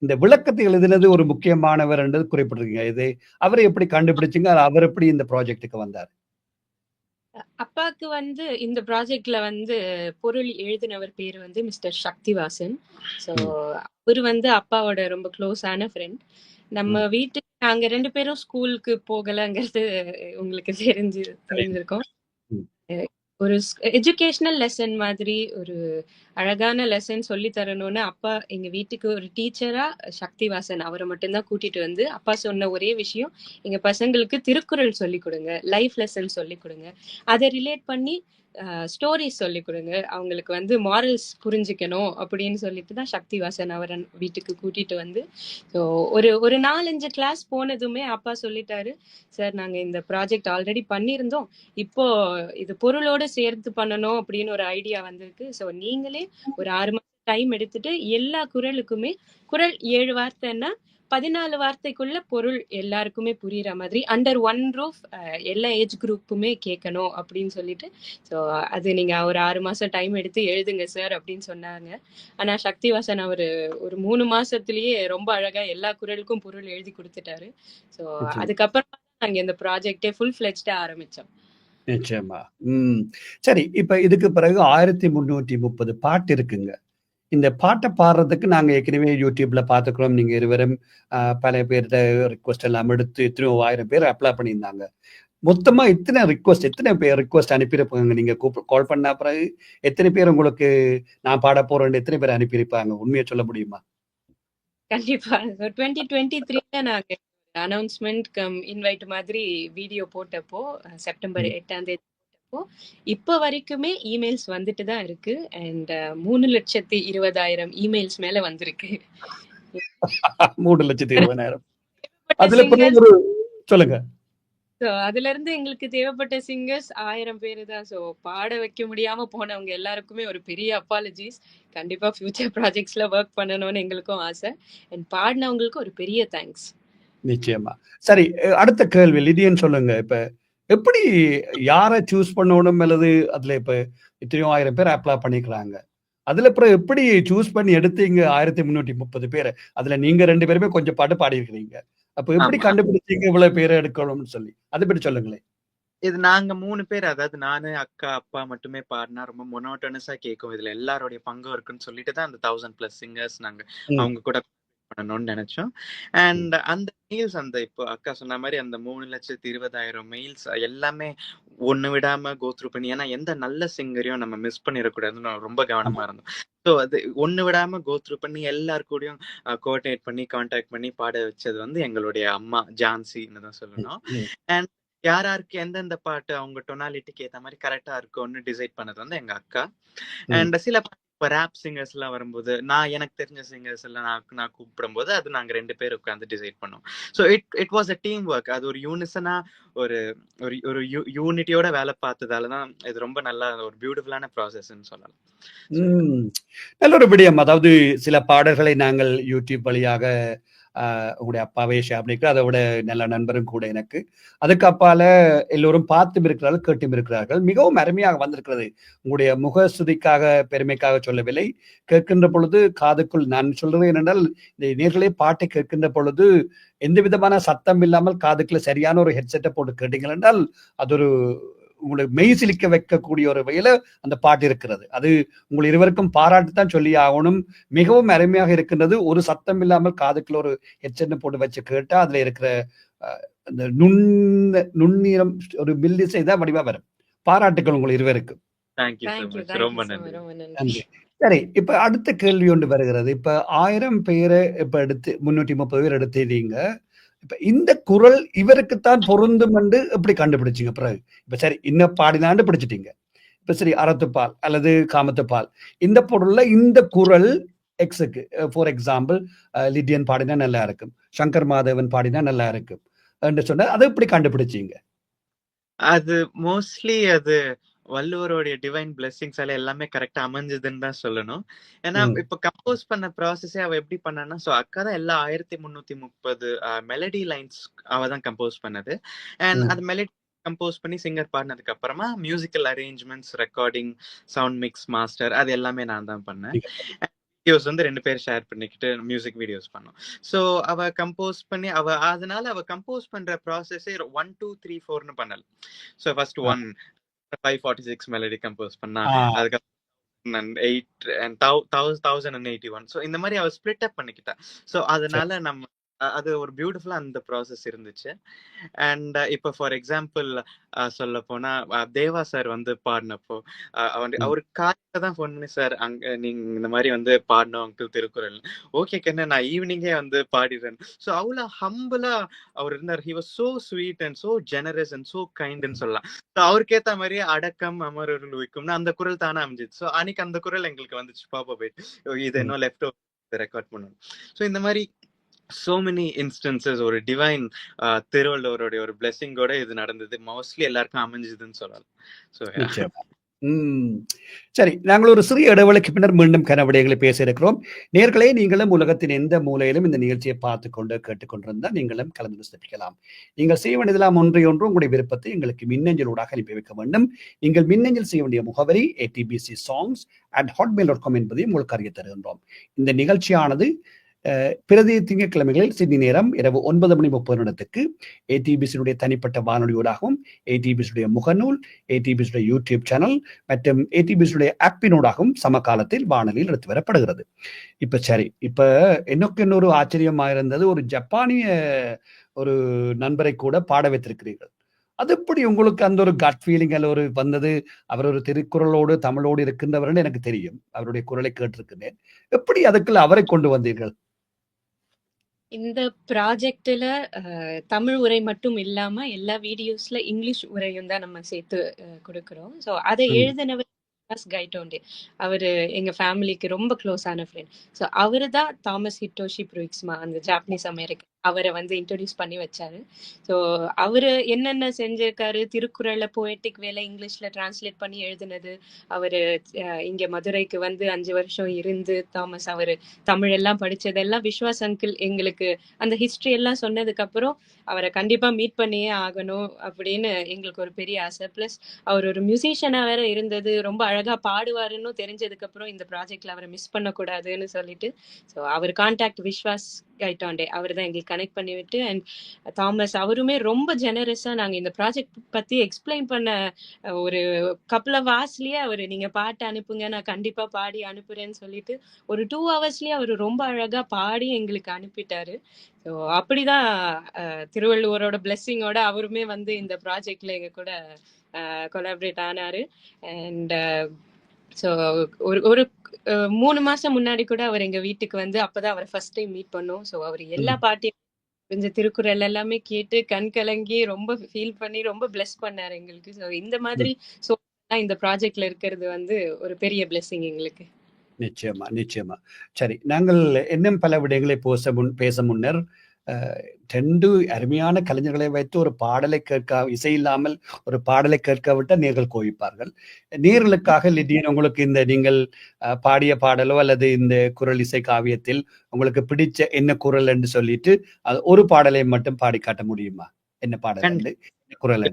இந்த விளக்கத்தை எழுதினது ஒரு முக்கியமானவர் என்றது குறிப்பிட்டிருக்கீங்க. இது அவரை எப்படி கண்டுபிடிச்சீங்க? அவர் எப்படி இந்த ப்ராஜெக்ட்டுக்கு வந்தார்? அப்பாக்கு வந்து இந்த ப்ராஜெக்ட்ல வந்து பொருள் எழுதினவர் பேரு வந்து மிஸ்டர் சக்திவாசன். ஸோ ம். அவரு வந்து அப்பாவோட ரொம்ப க்ளோஸான ஃப்ரெண்ட். நம்ம ம். வீட்டுக்கு நாங்க 2 பேரும் ஸ்கூலுக்கு போகலங்கிறது உங்களுக்கு தெரிஞ்சிருக்கும். ம். ஒரு எஜுகேஷனல் லெசன் மாதிரி ஒரு அழகான லெசன் சொல்லி தரணும்னு அப்பா எங்க வீட்டுக்கு ஒரு டீச்சரா சக்திவாசன் அவரை மட்டும்தான் கூட்டிட்டு வந்து அப்பா சொன்ன ஒரே விஷயம், எங்க பசங்களுக்கு திருக்குறள் சொல்லி கொடுங்க, லைஃப் லெசன் சொல்லி கொடுங்க, அதை ரிலேட் பண்ணி ஸ்டோரிஸ் சொல்லி கொடுங்க, அவங்களுக்கு வந்து மாரல்ஸ் புரிஞ்சுக்கணும் அப்படின்னு சொல்லிட்டு தான் சக்திவாசன் அவரை வீட்டுக்கு கூட்டிட்டு வந்து ஸோ ஒரு 4-5 கிளாஸ் போனதுமே அப்பா சொல்லிட்டாரு, சார் நாங்க இந்த ப்ராஜெக்ட் ஆல்ரெடி பண்ணியிருந்தோம், இப்போ இது பொருளோட சேர்த்து பண்ணணும் அப்படின்னு ஒரு ஐடியா வந்திருக்கு. ஸோ நீங்களே ஒரு 6 மாசம் டைம் எடுத்துட்டு எல்லா குறளுக்குமே குறள் 7 வார்த்தைன்னா 14 வார்த்தைக்குள்ள பொருள் எல்லாருக்குமே புரியுற மாதிரி அண்டர் ஒன் ரூஃப் எல்லா ஏஜ் குரூப்புமே கேட்கணும் அப்படின்னு சொல்லிட்டு ஸோ அது நீங்க ஒரு 6 மாசம் டைம் எடுத்து எழுதுங்க சார் அப்படின்னு சொன்னாங்க. ஆனா சக்திவாசன் அவரு ஒரு 3 மாசத்திலேயே ரொம்ப அழகா எல்லா குறளுக்கும் பொருள் எழுதி கொடுத்துட்டாரு. ஸோ நிச்சயமா. அதுக்கப்புறம் நாங்க இந்த ப்ராஜெக்டே ஃபுல் ஃபிளெஜ்டா ஆரம்பிச்சோம். நிச்சயமா. சரி, இப்ப இதுக்கு பிறகு 1330 பாட்டு இருக்குங்க. இந்த பாட்டை பாடுறதுக்கு நாங்க ஏற்கனவே யூடியூப்ல பார்த்துக்கிறோம். நீங்க இருவரும் பல பேர்கிட்ட ரிக்வெஸ்ட் எல்லாம் எடுத்து எத்தனையோ 1000 பேர் அப்ளை பண்ணியிருந்தாங்க. மொத்தமா எத்தனை பேர் ரிக்வெஸ்ட் அனுப்பியிருப்பாங்க? நீங்க கால் பண்ண பிறகு எத்தனை பேர் உங்களுக்கு நான் பாட போறேன்னு எத்தனை பேர் அனுப்பியிருப்பாங்க? உண்மையை சொல்ல முடியுமா? கண்டிப்பா 2023ல நாங்க அனௌன்ஸ்மெண்ட் இன்வைட் மாதிரி வீடியோ போட்டப்போ செப்டம்பர் 8ஆம் தேதி போட்டப்போ இப்ப வரைக்குமே இமெயில்ஸ் வந்துட்டு தான் இருக்கு. அண்ட் 3,20,000 இமெயில்ஸ் மேல வந்திருக்கு. 3,20,000. அதுல பிறகு ஒரு சொல்லுங்க. அதுல இருந்து எங்களுக்கு தேவைப்பட்ட சிங்கர்ஸ் 1000 பேரு தான். ஸோ பாட வைக்க முடியாம போனவங்க எல்லாருக்குமே ஒரு பெரிய அப்பாலஜிஸ். கண்டிப்பா ஃபியூச்சர் ப்ராஜெக்ட்ஸ்ல ஒர்க் பண்ணணும்னு எங்களுக்கும் ஆசை. அண்ட் பாடினவங்களுக்கு ஒரு பெரிய தேங்க்ஸ். நிச்சயமா. சரி, அடுத்த கேள்வி லிடியன் சொல்லுங்க. இப்ப எப்படி யாரை சூஸ் பண்ணணும் அல்லது அதுல இப்ப எத்தனையோ 1000 பேர் அப்ளை பண்ணிக்கிறாங்க. அதுல அப்புறம் எப்படி சூஸ் பண்ணி எடுத்தீங்க 1330 பேரை? அதுல நீங்க 2 பேருமே கொஞ்சம் பாட்டு பாடியிருக்கிறீங்க. அப்ப எப்படி கண்டுபிடிச்சீங்க இவ்வளவு பேரை எடுக்கணும்னு சொல்லி? அதை பற்றி சொல்லுங்களேன். இது நாங்க 3 பேர், அதாவது நானு, அக்கா, அப்பா மட்டுமே பாடினா ரொம்ப மொனோட்டனஸா கேட்கும். இதுல எல்லாருடைய பங்கும் இருக்குன்னு சொல்லிட்டு தான் அந்த 1000+ சிங்கர்ஸ் நாங்க அவங்க கூட பண்ணணும்னு நினைச்சோம். அண்ட் அந்த மெயில்ஸ் அந்த இப்போ அக்கா சொன்ன மாதிரி அந்த 3,20,000 மெயில்ஸ் எல்லாமே ஒண்ணு விடாம கோ த்ரூ பண்ணி, ஏன்னா எந்த நல்ல சிங்கரையும் நம்ம மிஸ் பண்ணிடக்கூடாதுன்னு ரொம்ப கவனமா இருந்தோம். ஸோ அது ஒண்ணு விடாம கோ த்ரூ பண்ணி எல்லாரு கூடயும் கோஆர்டினேட் பண்ணி கான்டாக்ட் பண்ணி பாட வச்சது வந்து எங்களுடைய அம்மா ஜான்சின்னு தான் சொல்லணும். அண்ட் யாருக்கு எந்தெந்த பாட்டு அவங்க டொனாலிட்டிக்கு ஏத்த மாதிரி கரெக்டா இருக்கும்னு டிசைட் பண்ணது வந்து எங்க அக்கா. அண்ட் சில இப்போ ரேப் சிங்கர்ஸ் எல்லாம் வரும்போது எனக்கு தெரிஞ்ச சிங்கர்ஸ் எல்லாம் நான் கூப்பிடும் போது அது நாங்க 2 பேர் உட்காந்து டிசைட் பண்ணோம். So it was a team work. அது ஒரு யூனிசனா ஒரு ஒரு யூனிட்டியோட வேலை பார்த்ததாலதான் இது ரொம்ப நல்ல ஒரு பியூட்டிஃபுல்லான ப்ராசஸ்ன்னு சொல்லலாம். நல்ல ஒரு விடயம். அதாவது சில பாடல்களை நாங்கள் யூடியூப் வழியாக உங்களுடைய அப்பாவே ஷேர் பண்ணிக்கிறோம். அதை விட நல்ல நண்பரும் கூட எனக்கு. அதுக்கு அப்பால எல்லோரும் பார்த்தும் இருக்கிறார்கள், கேட்டும் இருக்கிறார்கள். மிகவும் அருமையாக வந்திருக்கிறது. உங்களுடைய முகஸ்துதிக்காக பெருமைக்காக சொல்லவில்லை. கேட்கின்ற பொழுது காதுக்குள் நான் சொல்றது என்னென்றால், இந்த நேர்களே பாட்டை கேட்கின்ற பொழுது எந்த விதமான சத்தம் இல்லாமல் காதுக்குள்ள சரியான ஒரு ஹெட்செட்டை போட்டு கேட்டீங்கள் என்றால் அது ஒரு உங்களுக்கு மெய் சிலிக்க வைக்கக்கூடிய ஒரு வகையில அந்த பாட்டு இருக்கிறது. அது உங்கள் இருவருக்கும் பாராட்டு தான் சொல்லி ஆகணும். மிகவும் அருமையாக இருக்கின்றது. ஒரு சத்தம் இல்லாமல் காதுக்குள்ள ஒரு ஹெட்செட் போட்டு வச்சு கேட்டா அதுல இருக்கிற அந்த நுண்ணீரம் ஒரு பில்லிசை தான் வடிவா வரும். பாராட்டுகள் உங்கள் இருவருக்கும். நன்றி. சரி, இப்ப அடுத்த கேள்வி ஒன்று வருகிறது. இப்ப 1000 பேரை இப்ப எடுத்து 330 பேர் எடுத்தீங்க. இப்ப இந்த குரல் இவருக்குத்தான் பொருந்தும் என்று எப்படி கண்டுபிடிச்சீங்க பிறகு? இப்ப சரி இன்ன பாடினாண்டு பிடிச்சிட்டீங்க. இப்ப சரி அறத்துப்பால் அல்லது காமத்துப்பால் இந்த பொருள்ல இந்த குரல் எக்ஸுக்கு ஃபார் எக்ஸாம்பிள் லிடியன் பாடினா நல்லா இருக்கும், சங்கர் மாதவன் பாடினா நல்லா இருக்கும் என்று சொன்ன அதை எப்படி கண்டுபிடிச்சீங்க? அது மோஸ்ட்லி அது வள்ளுவருடைய டிவைன் பிளெஸிங்ஸால எல்லாமே கரெக்டா அமைஞ்சதுன்னு தான் சொல்லணும். ஏன்னா இப்ப கம்போஸ் பண்ண ப்ராசஸே அவ எப்படி பண்ணான்னா, ஸோ அக்கா தான் எல்லா 1330 மெலடி லைன்ஸ் அவ தான் கம்போஸ் பண்ணது. அண்ட் அந்த மெலடி கம்போஸ் பண்ணி சிங்கர் பாடினதுக்கு அப்புறமா musical arrangements, recording, sound mix, master அது எல்லாமே நான் தான் பண்ணேன். வீடியோஸ் வந்து 2 பேர் ஷேர் பண்ணிக்கிட்டு மியூசிக் வீடியோஸ் பண்ணோம். ஸோ அவ கம்போஸ் பண்ணி அதனால அவ கம்போஸ் பண்ற ப்ராசஸே 1 2 3 4ன்னு பண்ணல. ஸோ ஃபர்ஸ்ட் 1 546 மெலடி கம்போஸ் பண்ணா, அதுக்கப்புறம் 8 and 1081. ஸோ இந்த மாதிரி அவ ஸ்பிளிட் அப் பண்ணிக்கிட்டா. ஸோ அதனால நம்ம அது ஒரு பியூட்டிஃபுல்லா அந்த ப்ராசஸ் இருந்துச்சு. அண்ட் இப்போ ஃபார் எக்ஸாம்பிள் சொல்ல போனா தேவா சார் வந்து பாடினப்போ அவரு காலையில தான் ஃபோன் பண்ணி, சார் அங்க நீங்க இந்த மாதிரி வந்து பாடணும் அங்கிள் திருக்குறள். ஓகே கண்ணு, நான் ஈவினிங்கே வந்து பாடிடுறேன். ஸோ அவ்வளோ ஹம்பிளா அவர் இருந்தார். He was so sweet and so generous and so கைண்ட்னு சொல்லலாம். ஸோ அவருக்கு ஏத்த மாதிரி அடக்கம் அமரருள் வைக்கும்னு அந்த குரல் தானே அமைஞ்சிச்சு. ஸோ அன்னைக்கு அந்த குரல் எங்களுக்கு வந்துச்சு. பாப்பா போயிட்டு இது இன்னும் லெஃப்ட் ரெக்கார்ட் பண்ணணும். ஸோ இந்த மாதிரி so many instances ஒரு டிவைன் திருவள்ளுவருடைய ஒரு பிளெஸிங்கோட இது நடந்தது. மோஸ்ட்லி எல்லாருக்கும் அமைஞ்சதுன்னு சொல்லலாம். ஸோ சரி, நாங்கள் ஒரு சிறிய இடைவெளிக்கு பின்னர் மீண்டும் கனவிடைகளை பேச இருக்கிறோம். நேர்களே, நீங்களும் உலகத்தின் எந்த மூலையிலும் இந்த நிகழ்ச்சியை பார்த்து கொண்டு கேட்டுக்கொண்டிருந்தால் நீங்களும் கலந்து சிறப்பிக்கலாம். நீங்கள் செய்ய வேண்டியதெல்லாம் ஒன்றை ஒன்று உங்களுடைய விருப்பத்தை எங்களுக்கு மின்னஞ்சலூடாக அனுப்பி வைக்க வேண்டும். நீங்கள் மின்னஞ்சல் செய்ய வேண்டிய முகவரி atbcsongs@hotmail.com என்பதையும் உங்களுக்கு அறிய தருகின்றோம். இந்த நிகழ்ச்சியானது பிரதி திங்கட்கிழமைகளில் சிட்னி நேரம் இரவு 9:30 ஏடிபிசியுடைய தனிப்பட்ட வானொலியோடாகவும், ஏடிபிசியுடைய முகநூல், ஏடிபிசியுடைய யூடியூப் சேனல் மற்றும் ஏடிபிசியுடைய ஆப்பினோடாகவும் சமகாலத்தில் வானொலியில் எடுத்து வரப்படுகிறது. இப்ப சரி, இப்ப எனக்கு இன்னொரு ஆச்சரியமாக இருந்தது, ஒரு ஜப்பானிய ஒரு நண்பரை கூட பாட வைத்திருக்கிறீர்கள். அது எப்படி உங்களுக்கு அந்த ஒரு கட் ஃபீலிங் ஒரு வந்தது? அவர் ஒரு திருக்குறளோடு தமிழோடு இருக்கின்றவர் எனக்கு தெரியும், அவருடைய குரலை கேட்டிருக்கிறேன். எப்படி அதுக்குள்ள அவரை கொண்டு வந்தீர்கள்? இந்த ப்ராஜெக்ட்ல தமிழ் உரை மட்டும் இல்லாம எல்லா வீடியோஸ்ல இங்கிலீஷ் உரையும் தான் நம்ம சேர்த்து கொடுக்கிறோம். ஸோ அதை எழுதினவர் கைட்டோண்டே. அவரு எங்க ஃபேமிலிக்கு ரொம்ப க்ளோஸ் ஆன ஃப்ரெண்ட். ஸோ அவரு தான் தாமஸ் ஹிட்டோஷி ப்ரூயிக்ஸ்மா, அந்த ஜாப்பனீஸ் அமெரிக்கன், அவரை வந்து இன்ட்ரோடியூஸ் பண்ணி வச்சாரு. ஸோ அவரு என்னென்ன செஞ்சிருக்காரு, திருக்குறளை போயட்டிக் வேலை இங்கிலீஷ்ல டிரான்ஸ்லேட் பண்ணி எழுதினது. அவரு இங்க மதுரைக்கு வந்து 5 வருஷம் இருந்து தாமஸ் அவரு தமிழ் எல்லாம் படிச்சதெல்லாம் விஸ்வாஸ் அங்கிள் எங்களுக்கு அந்த ஹிஸ்டரி எல்லாம் சொன்னதுக்கு அப்புறம் அவரை கண்டிப்பா மீட் பண்ணியே ஆகணும் அப்படின்னு எங்களுக்கு ஒரு பெரிய ஆசை. பிளஸ் அவர் ஒரு மியூசிஷியனா வேற இருந்தது, ரொம்ப அழகா பாடுவாருன்னு தெரிஞ்சதுக்கு அப்புறம் இந்த ப்ராஜெக்ட்ல அவரை மிஸ் பண்ணக்கூடாதுன்னு சொல்லிட்டு ஸோ அவர் கான்டாக்ட் விஸ்வாஸ் கைட்டாண்டே அவர் தான் எங்களுக்கு கனெக்ட் பண்ணி விட்டு, அண்ட் தாமஸ் அவருமே ரொம்ப ஜெனரஸா நாங்க இந்த ப்ராஜெக்ட் பத்தி எக்ஸ்பிளைன் பண்ண ஒரு கப்பல் ஆஃப் ஹவர்ஸ்லயே அவர் நீங்க பாட்டு அனுப்புங்க நான் கண்டிப்பா பாடி அனுப்புறேன்னு சொல்லிட்டு ஒரு 2 ஹவர்ஸ்லயே அவர் ரொம்ப அழகா பாடி எங்களுக்கு அனுப்பிட்டாரு. ஸோ அப்படிதான் திருவள்ளுவரோட பிளெஸிங்கோட அவருமே வந்து இந்த ப்ராஜெக்ட்ல எங்க கூட கொலாபரேட் ஆனாரு. அண்ட் ஸோ ஒரு 3 மாசம் முன்னாடி கூட அவர் எங்க வீட்டுக்கு வந்து அப்பதான் அவரை ஃபர்ஸ்ட் டைம் மீட் பண்ணோம். ஸோ அவர் எல்லா பாட்டையும் கொஞ்சம் திருக்குறள் எல்லாமே கேட்டு கண் கலங்கி ரொம்ப ஃபீல் பண்ணி ரொம்ப பிளெஸ் பண்ணாரு எங்களுக்கு. ஸோ இந்த மாதிரி இந்த ப்ராஜெக்ட்ல இருக்கிறது வந்து ஒரு பெரிய பிளெஸிங் எங்களுக்கு. நிச்சயமா, நிச்சயமா. சரி, நாங்கள் இன்னும் பல விடயங்களை பேச முன்னர் 2 அருமையான கலைஞர்களை வைத்து ஒரு பாடலை கேட்க, இசை இல்லாமல் ஒரு பாடலை கேட்க விட்டால் நேர்கள் கோவிப்பார்கள். நேர்களுக்காக லிடியன், உங்களுக்கு இந்த நீங்கள் பாடிய பாடலோ அல்லது இந்த குரல் இசை காவியத்தில் உங்களுக்கு பிடிச்ச என்ன குரல் என்று சொல்லிட்டு ஒரு பாடலை மட்டும் பாடி காட்ட முடியுமா? என்ன பாடல், குரல்?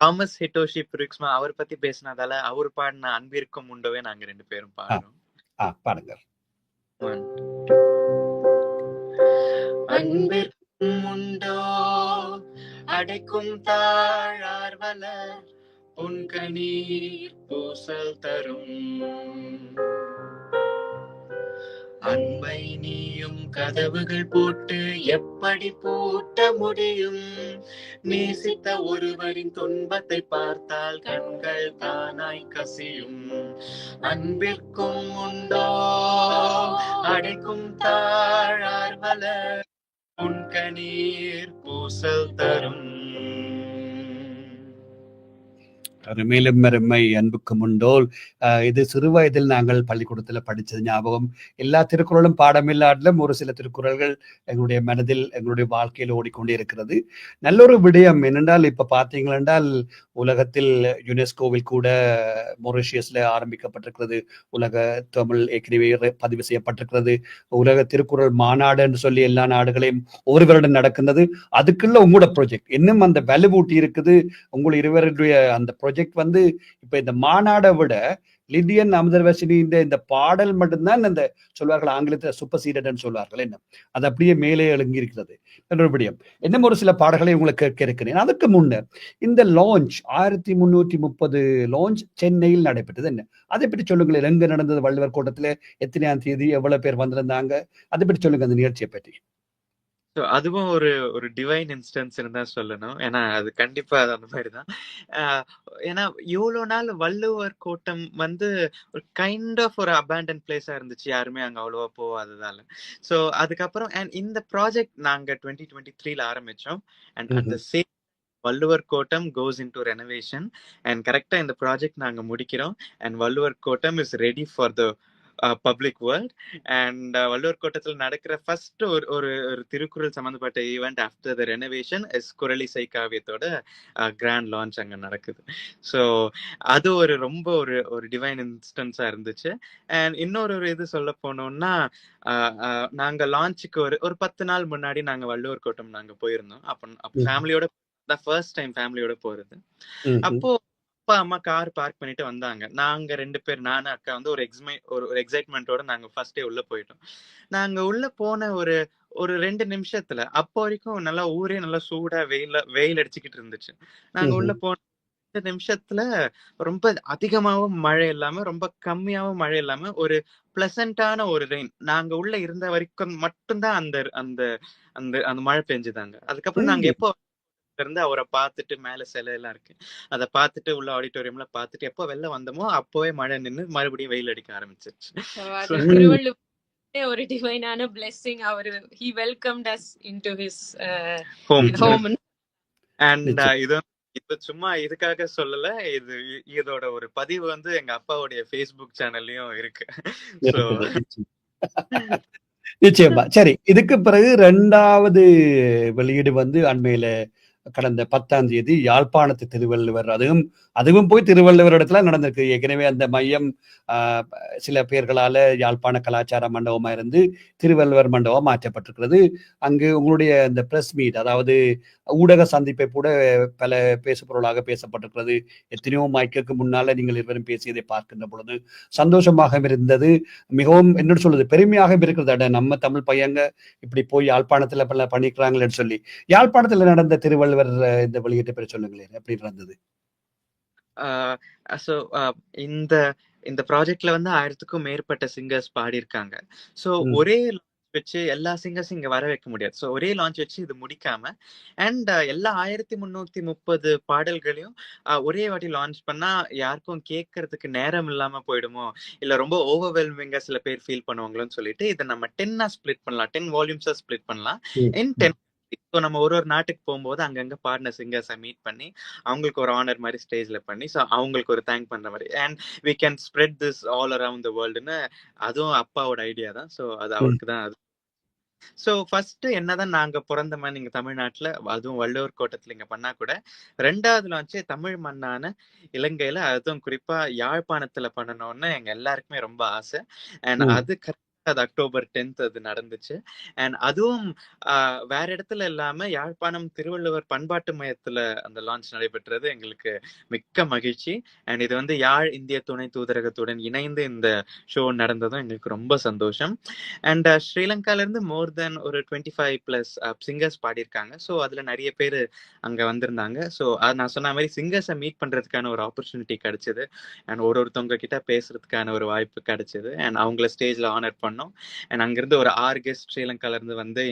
தாமஸ் ஹிட்டோஷி ப்ரூயிக்ஸ்மா அவர் பத்தி பேசினதால அவர் பாடின அன்பிற்கும் உண்டவே நாங்க 2 பேரும் பாடுறோம். பாடுங்க. அன்பிற்கும் உண்டோ அடைக்கும் தாழார் வளர் உன்கணீர் பூசல் தரும் அன்பை நீயும் கதவுகள் போட்டு எப்படி பூட்ட முடியும்? நேசித்த ஒருவரின் துன்பத்தை பார்த்தால் கண்கள் தானாய் கசியும். அன்பிற்கும் உண்டோ அடைக்கும் தாழார் வளர் உன் கணீர் பூசல் தரும். அருமையிலும் அருமை அன்புக்கும் உண்டோல். இது சிறு வயதில் நாங்கள் பள்ளிக்கூடத்தில் படித்தது ஞாபகம். எல்லா திருக்குறளும் பாடமில்லாட்டிலும் ஒரு சில திருக்குறள்கள் எங்களுடைய மனதில் எங்களுடைய வாழ்க்கையில் ஓடிக்கொண்டே இருக்கிறது. நல்லொரு விடயம் என்னென்றால் இப்ப பார்த்தீங்களென்றால் உலகத்தில் யுனெஸ்கோவில் கூட மொரிஷியஸ்ல ஆரம்பிக்கப்பட்டிருக்கிறது. உலக தமிழ் ஏற்கனவே பதிவு செய்யப்பட்டிருக்கிறது. உலக திருக்குறள் மாநாடு என்று சொல்லி எல்லா நாடுகளையும் ஒரு வருடம் நடக்கின்றது. அதுக்குள்ள உங்களோட ப்ராஜெக்ட் இன்னும் அந்த வலுவூட்டி இருக்குது. உங்கள் இருவருடைய அந்த ப்ராஜெக்ட் வந்து இப்ப இந்த மாநாடை விட லிடியன் அமுதவர்ஷினி இந்த பாடல் மட்டும்தான் இந்த சொல்வார்கள் ஆங்கிலத்தில் சூப்பர் சீடட்னு சொல்வார்கள். என்ன அது அப்படியே மேலே எழுங்கி இருக்கிறது. மறுபடியும் இன்னும் ஒரு சில பாடல்களை உங்களுக்கு கேட்க இருக்கிறேன். அதுக்கு முன்னர் இந்த லான்ச் 1330 லான்ச் சென்னையில் நடைபெற்றது. என்ன அதை பற்றி சொல்லுங்களேன். எங்க நடந்தது? வள்ளுவர் கோட்டத்துல எத்தனையாம் தேதி, எவ்வளவு பேர் வந்திருந்தாங்க? அதை பற்றி சொல்லுங்க அந்த நிகழ்ச்சியை பற்றி. அதுவும் ஒரு ஒரு டிவைன் இன்ஸ்டன்ஸ் தான் சொல்லணும். ஏன்னா அது கண்டிப்பா அந்த மாதிரிதான். ஏன்னா இவ்வளவு நாள் வள்ளுவர் கோட்டம் வந்து ஒரு கைண்ட் ஆஃப் ஒரு அபேண்டன் பிளேஸா இருந்துச்சு. யாருமே அங்க அவ்வளவா போகாததால. ஸோ அதுக்கப்புறம் அண்ட் இந்த ப்ராஜெக்ட் நாங்க 2023ல ஆரம்பிச்சோம். And at the same Valluvar Kottam cos into renovation. And கரெக்டா இந்த ப்ராஜெக்ட் நாங்க முடிக்கிறோம். And Valluvar Kottam is ready for the public world. And Valluvar கோட்டத்தில் நடக்கிற ஃபர்ஸ்ட் ஒரு ஒரு திருக்குறள் சம்பந்தப்பட்ட event after the renovation is Kuralisai காவியத்தோட கிராண்ட் லான்ச் அங்க நடக்குது. ஸோ அது ஒரு ரொம்ப ஒரு ஒரு டிவைன் இன்ஸ்டன்ஸா இருந்துச்சு. அண்ட் இன்னொரு ஒரு இது சொல்ல போனோம்னா நாங்க லான்ச்சுக்கு ஒரு 10 நாள் முன்னாடி நாங்க வள்ளுவர் கோட்டம் நாங்க போயிருந்தோம். அப்போ ஃபேமிலியோட ஃபர்ஸ்ட் டைம் ஃபேமிலியோட போறது. அப்போ அப்பா அம்மா கார் பார்க் பண்ணிட்டு வந்தாங்க. நாங்க 2 பேர், நானு அக்கா வந்து ஒரு எக்ஸைட்மெண்டோட நாங்க ஃபர்ஸ்ட் டே உள்ள போயிட்டோம். நாங்க உள்ள போன ஒரு ஒரு 2 நிமிஷத்துல அப்போ வரைக்கும் நல்லா ஊரே நல்லா சூடா வெயில் அடிச்சுக்கிட்டு இருந்துச்சு. நாங்க உள்ள போன 2 நிமிஷத்துல ரொம்ப அதிகமாவும் மழை இல்லாம ரொம்ப கம்மியாவும் மழை இல்லாம ஒரு பிளசண்டான ஒரு ரெயின். நாங்க உள்ள இருந்த வரைக்கும் மட்டும்தான் அந்த அந்த அந்த அந்த மழை பெஞ்சுதாங்க. அதுக்கப்புறம் நாங்க எப்போ இருந்து அவரை பார்த்துட்டு மேல சிலை எல்லாம் இருக்கு, அதை பார்த்துட்டு உள்ள ஆடிட்டோரியம்ல பார்த்துட்டு எப்போ வெளில வந்தோமோ அப்போவே மழை நின்று மறுபடியும் வெயில் அடிக்க ஆரம்பிச்சிருச்சு. ஒரு டிவைனான பிளெஸிங். அவர் he welcomed us into his home. and இது சும்மா இதுக்காக சொல்லல, இதோட ஒரு பதிவு வந்து எங்க அப்பாவுடைய Facebook சேனல்லயும் இருக்கு. நிச்சயமா. சரி, இதுக்கு பிறகு 2வது வெளியீடு வந்து அண்மையில கடந்த 10ஆம் தேதி யாழ்ப்பாணத்து திருவள்ளுவர், அதுவும் போய் திருவள்ளுவர் இடத்துல நடந்திருக்கு. ஏற்கனவே அந்த மையம் சில பேர்களால யாழ்ப்பாண கலாச்சார மண்டபமா இருந்து திருவள்ளுவர் மண்டபம் மாற்றப்பட்டிருக்கிறது. அங்கு உங்களுடைய இந்த பிரஸ் மீட், அதாவது ஊடக சந்திப்பை கூட பல பேசுபொருளாக பேசப்பட்டிருக்கிறது. எத்தனையோ மைக்கு முன்னால நீங்கள் இருவரும் பேசியதை பார்க்கின்ற பொழுது சந்தோஷமாக இருந்தது. மிகவும் என்ன சொல்றது, பெருமையாக இருக்கிறது. நம்ம தமிழ் பையங்க இப்படி போய் யாழ்ப்பாணத்துல பல பண்ணிக்கிறாங்களேன்னு சொல்லி. யாழ்ப்பாணத்துல நடந்த திருவள்ளுவர் இந்த வெளியீட்டை பெற சொல்லுங்களேன், எப்படி நடந்தது? இந்த ப்ராஜெக்ட்ல வந்து 1000க்கும் மேற்பட்ட சிங்கர்ஸ் பாடியிருக்காங்க. ஸோ ஒரே வச்சு எல்லா சிங்கர்ஸும் இங்க வர வைக்க முடியாது. ஸோ ஒரே லான்ச் வச்சு இது முடிக்காம அண்ட் எல்லா 1330 பாடல்களையும் ஒரே வாட்டி லான்ச் பண்ணா யாருக்கும் கேட்கறதுக்கு நேரம் இல்லாம போயிடுமோ, இல்ல ரொம்ப ஓவர்வெல்மிங்கா சில பேர் ஃபீல் பண்ணுவாங்களோன்னு சொல்லிட்டு இதை நம்ம 10 ஸ்பிளிட் பண்ணலாம், 10 வால்யூம்ஸா ஸ்பிளிட் பண்ணலாம். இன் 10 ஸோ நம்ம ஒரு நாட்டுக்கு போகும்போது அங்கங்க பாடின சிங்கர்ஸை மீட் பண்ணி அவங்களுக்கு ஒரு ஆனர் மாதிரி ஸ்டேஜ்ல பண்ணி ஸோ அவங்களுக்கு ஒரு தேங்க் பண்ற மாதிரி and we can spread this all around the வேர்ல்டுன்னு அதுவும் அப்பாவோட ஐடியா தான். ஸோ அது அவருக்கு தான் அது. ஸோ ஃபர்ஸ்ட் என்னதான் நாங்க பிறந்த மாதிரி நீங்க தமிழ்நாட்டுல அதுவும் வள்ளுவர் கோட்டத்துல இங்க பண்ணா கூட 2வது லான்ச்சே தமிழ் மண்ணான இலங்கையில, அதுவும் குறிப்பா யாழ்ப்பாணத்துல பண்ணணும்னு எங்க எல்லாருக்குமே ரொம்ப ஆசை. அண்ட் அது அது அக்டோபர் 10th அது நடந்துச்சு. அண்ட் அதுவும் வேற இடத்துல இல்லாம யாழ்ப்பாணம் திருவள்ளுவர் பண்பாட்டு மையத்துல அந்த லான்ச் நடைபெற்றது எங்களுக்கு மிக்க மகிழ்ச்சி. அண்ட் இது வந்து யாழ் இந்திய துணை தூதரகத்துடன் இணைந்து இந்த ஷோ நடந்ததும் எங்களுக்கு ரொம்ப சந்தோஷம். அண்ட் ஸ்ரீலங்கால இருந்து மோர் தென் ஒரு 25+ சிங்கர்ஸ் பாடியிருக்காங்க. ஸோ அதுல நிறைய பேர் அங்க வந்திருந்தாங்க. ஸோ நான் சொன்ன மாதிரி சிங்கர்ஸை மீட் பண்றதுக்கான ஒரு ஆப்பர்ச்சுனிட்டி கிடைச்சது. அண்ட் ஒருத்தவங்க கிட்ட பேசுறதுக்கான ஒரு வாய்ப்பு கிடைச்சது. அண்ட் அவங்கள ஸ்டேஜ்ல ஆனர் பண்ணோம். அண்ட் அங்கிருந்து ஒரு 6 கெஸ்ட் ஸ்ரீலங்கால இருந்து வந்து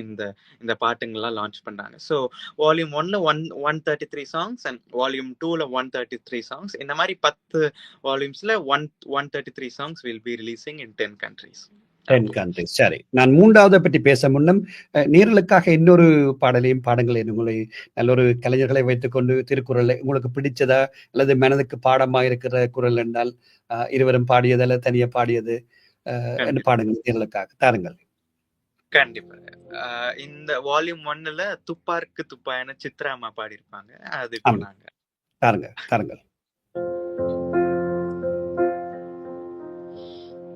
இந்த பாட்டுங்கெல்லாம் லான்ச் பண்ணாங்க. ஸோ வால்யூம் 1ல 133 சாங்ஸ் அண்ட் வால்யூம் 2ல 133 சாங்ஸ். இந்த மாதிரி 10 வால்யூம்ஸ்ல 133 songs will be releasing in 10 countries. 10 countries. சரி. நான் 3வத பற்றி பேச முன்னம், நேயர்களுக்காக இன்னொரு பாடலையும் பாடுங்களேன். உங்களை நல்ல ஒரு கலைஞர்களை வைத்துக்கொண்டு திருக்குறளை உங்களுக்கு பிடிச்சதா, அல்லது மனதுக்கு பாடமா இருக்கிற குறள் என்றால், இருவரும் பாடியது அல்லது தனியா பாடியது, என்று கண்டிப்பா பாடுங்கள் நேயர்களுக்காக. தாருங்கள். கண்டிப்பா. இந்த வால்யூம் 1ல துப்பார்க்கு துப்பாயன்னு சித்ரா அம்மா பாடியிருப்பாங்க. அது இப்போ ஆமா. நாங்க தாருங்க, தாருங்கள்.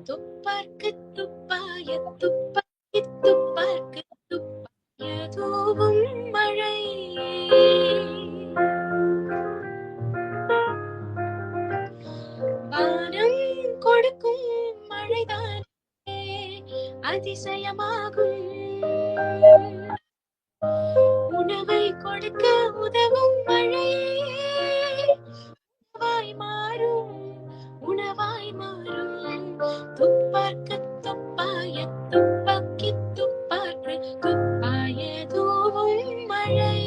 துப்பார்க்கு துப்பாய துப்பாக்கி துப்பார்க்கு துப்பாய தூவும் மழை வானம் கொடுக்கும் மழைதான் அதிசயமாகும் உணவை கொடுக்க உதவும் மழையே உணவாய் மாறும் உணவாய் மாறும் துப்பார்க்கு துப்பாய துப்பாக்கி துப்பார்க்கு துப்பாய தூவும் மழை.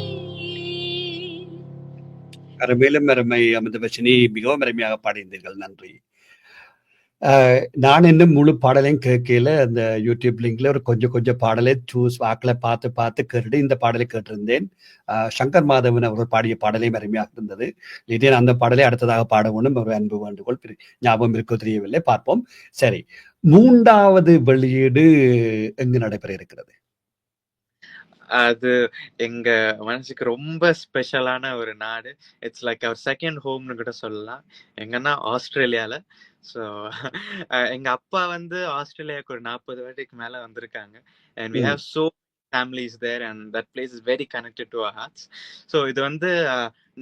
அருமையிலும் அருமை அமிர்தவர்ஷினி, மிகவும் அருமையாக பாடியிருந்தீர்கள். நன்றி. நான் இன்னும் முழு பாடலையும் கேட்கல. அந்த யூடியூப் லிங்க்ல ஒரு கொஞ்சம் பாடலை வாக்குல பார்த்து கேட்டுட்டு இந்த பாடலை கேட்டிருந்தேன். சங்கர் மாதவன் அவர்கள் பாடிய பாடலையும் அருமையாக இருந்தது. லிடியன் அந்த பாடலை அடுத்ததாக பாடவும் ஒரு அன்பு வேண்டுகோள். ஞாபகம் இருக்கோ தெரியவில்லை, பார்ப்போம். சரி, 3வது வெளியீடு எங்கு நடைபெற இருக்கிறது? அது எங்க மனசுக்கு ரொம்ப ஸ்பெஷலான ஒரு நாடு. இட்ஸ் லைக் அவர் செகண்ட் ஹோம்னு கூட சொல்லலாம். எங்கன்னா ஆஸ்திரேலியால. ஸோ எங்க அப்பா வந்து ஆஸ்திரேலியாவுக்கு ஒரு 40 வாட்டிக்கு மேல வந்திருக்காங்க. And we have so families there and that place is very connected to our hearts. So இது வந்து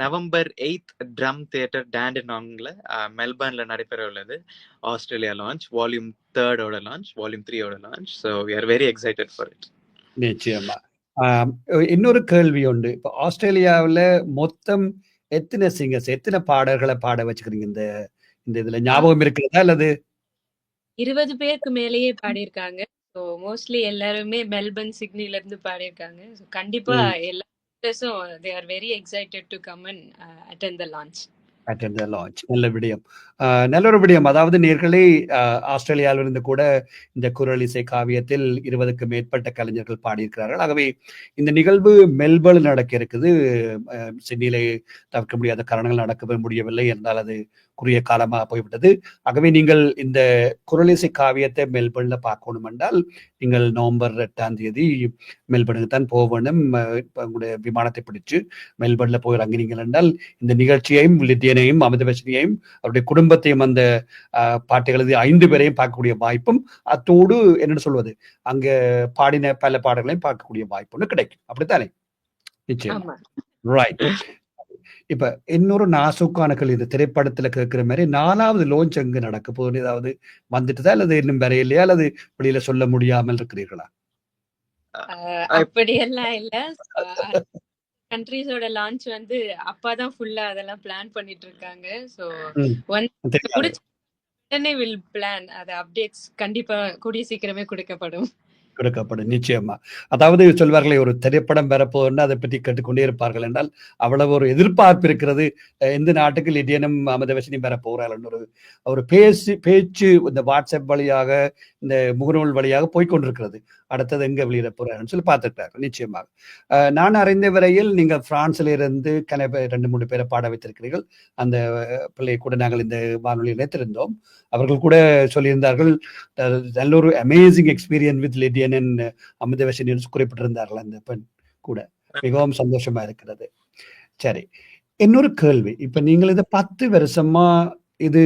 November 8th ட்ரம் தியேட்டர் டாண்டனாங்ல மெல்பர்ன்ல நடைபெற உள்ளது. Australia launch, volume 3 launch, volume 3 launch. So we are very excited for it. நிச்சயமா. இன்னொரு கேள்வி உண்டு. இப்போ ஆஸ்திரேலியாவில் மொத்தம் எத்தனை சிங்கர்ஸ், எத்தனை பாடல்களை பாட வச்சுக்கிறீங்க இந்த இதுல? ஞாபகம் இருக்கிறதா அல்லது? 20 பேருக்கு மேலேயே பாடியிருக்காங்க. ஸோ மோஸ்ட்லி எல்லாருமே மெல்பர்ன், சிட்னில இருந்து பாடியிருக்காங்க. ஸோ கண்டிப்பா எல்லா singers-உம் they are very excited to come and attend the launch. attend the launch. நல்ல விடயம். நல்ல ஒரு விடயம். அதாவது நேர்களே, ஆஸ்திரேலியாவிலிருந்து கூட இந்த குரல் இசை காவியத்தில் 20க்கு மேற்பட்ட கலைஞர்கள் பாடியிருக்கிறார்கள். ஆகவே இந்த நிகழ்வு மெல்பர்ன் நடக்க இருக்குது. சிட்னியிலே தவிர்க்க முடியாத காரணங்கள் நடக்க முடியவில்லை என்றால் அது குறுகிய காலமாக போய்விட்டது. ஆகவே நீங்கள் இந்த குரல் இசை காவியத்தை மெல்பர்ன்ல பார்க்கணும் என்றால் நீங்கள் நவம்பர் 8ஆம் தேதி மெல்பர்னுக்கு தான் போக வேண்டும். உங்களுடைய விமானத்தை பிடிச்சு மெல்பர்ன்ல போய் இறங்கினீங்கள் என்றால் இந்த நிகழ்ச்சியையும் லித்தியனையும் அமிர்தவர்ஷினியையும் அவருடைய குடும்பத்தையும் அந்த பாட்டுகளது 5 பேரையும் பார்க்கக்கூடிய வாய்ப்பும், அத்தோடு என்னென்னு சொல்வது, அங்க பாடின பல பாடல்களையும் பார்க்கக்கூடிய வாய்ப்பு ஒன்று கிடைக்கும். அப்படித்தானே? நிச்சயம். ரைட். இப்ப இன்னொரு நாசுக்கானக்கள் இந்த திரைப்படத்துல கேட்கிற மாதிரி 4வது லான்ச் எங்க நடக்க போகுது? ஏதாவது வந்துட்டுதா அல்லது இன்னும் வரையிலையா அல்லது வெளியில சொல்ல முடியாமல் இருக்கிறீர்களா? அப்படியெல்லாம் இல்ல. கண்ட்ரீஸோட லான்ச் வந்து அப்பாதான் ஃபுல்லா அதெல்லாம் பிளான் பண்ணிட்டு இருக்காங்க. சோ உடனே வில் பிளான். அது அப்டேட்ஸ் கண்டிப்பா கூடிய சீக்கிரமே கொடுக்கப்படும். நிச்சயமா. அதாவது சொல்வார்களே, ஒரு திரைப்படம் வரப்போகுதுன்னா அதை பற்றி கேட்டுக்கொண்டே இருப்பார்கள் என்றால் அவ்வளவு ஒரு எதிர்பார்ப்பு இருக்கிறது. எந்த நாட்டுக்கு லிடியனும் அமிர்தவர்ஷினியும் வர போகிறார்கள் ஒரு பேச்சு இந்த வாட்ஸ்அப் வழியாக, இந்த முகநூல் வழியாக போய்கொண்டிருக்கிறது. அடுத்தது எங்க வெளியிட போறாருன்னு சொல்லி பார்த்துட்டார்கள். நிச்சயமாக நான் அறிந்த வரையில் நீங்கள் பிரான்ஸ்ல இருந்து 2-3 பேரை பாட வைத்திருக்கிறீர்கள். அந்த பிள்ளையை கூட நாங்கள் இந்த வானொலியில் இணைத்திருந்தோம். அவர்கள் கூட சொல்லியிருந்தார்கள், நல்ல ஒரு amazing experience with Lydian and Amritavarshini குறிப்பிட்டிருந்தார்கள் அந்த பெண் கூட. மிகவும் சந்தோஷமா இருக்கிறது. சரி, இன்னொரு கேள்வி. இப்ப நீங்கள் இதை 10 வருஷமா இது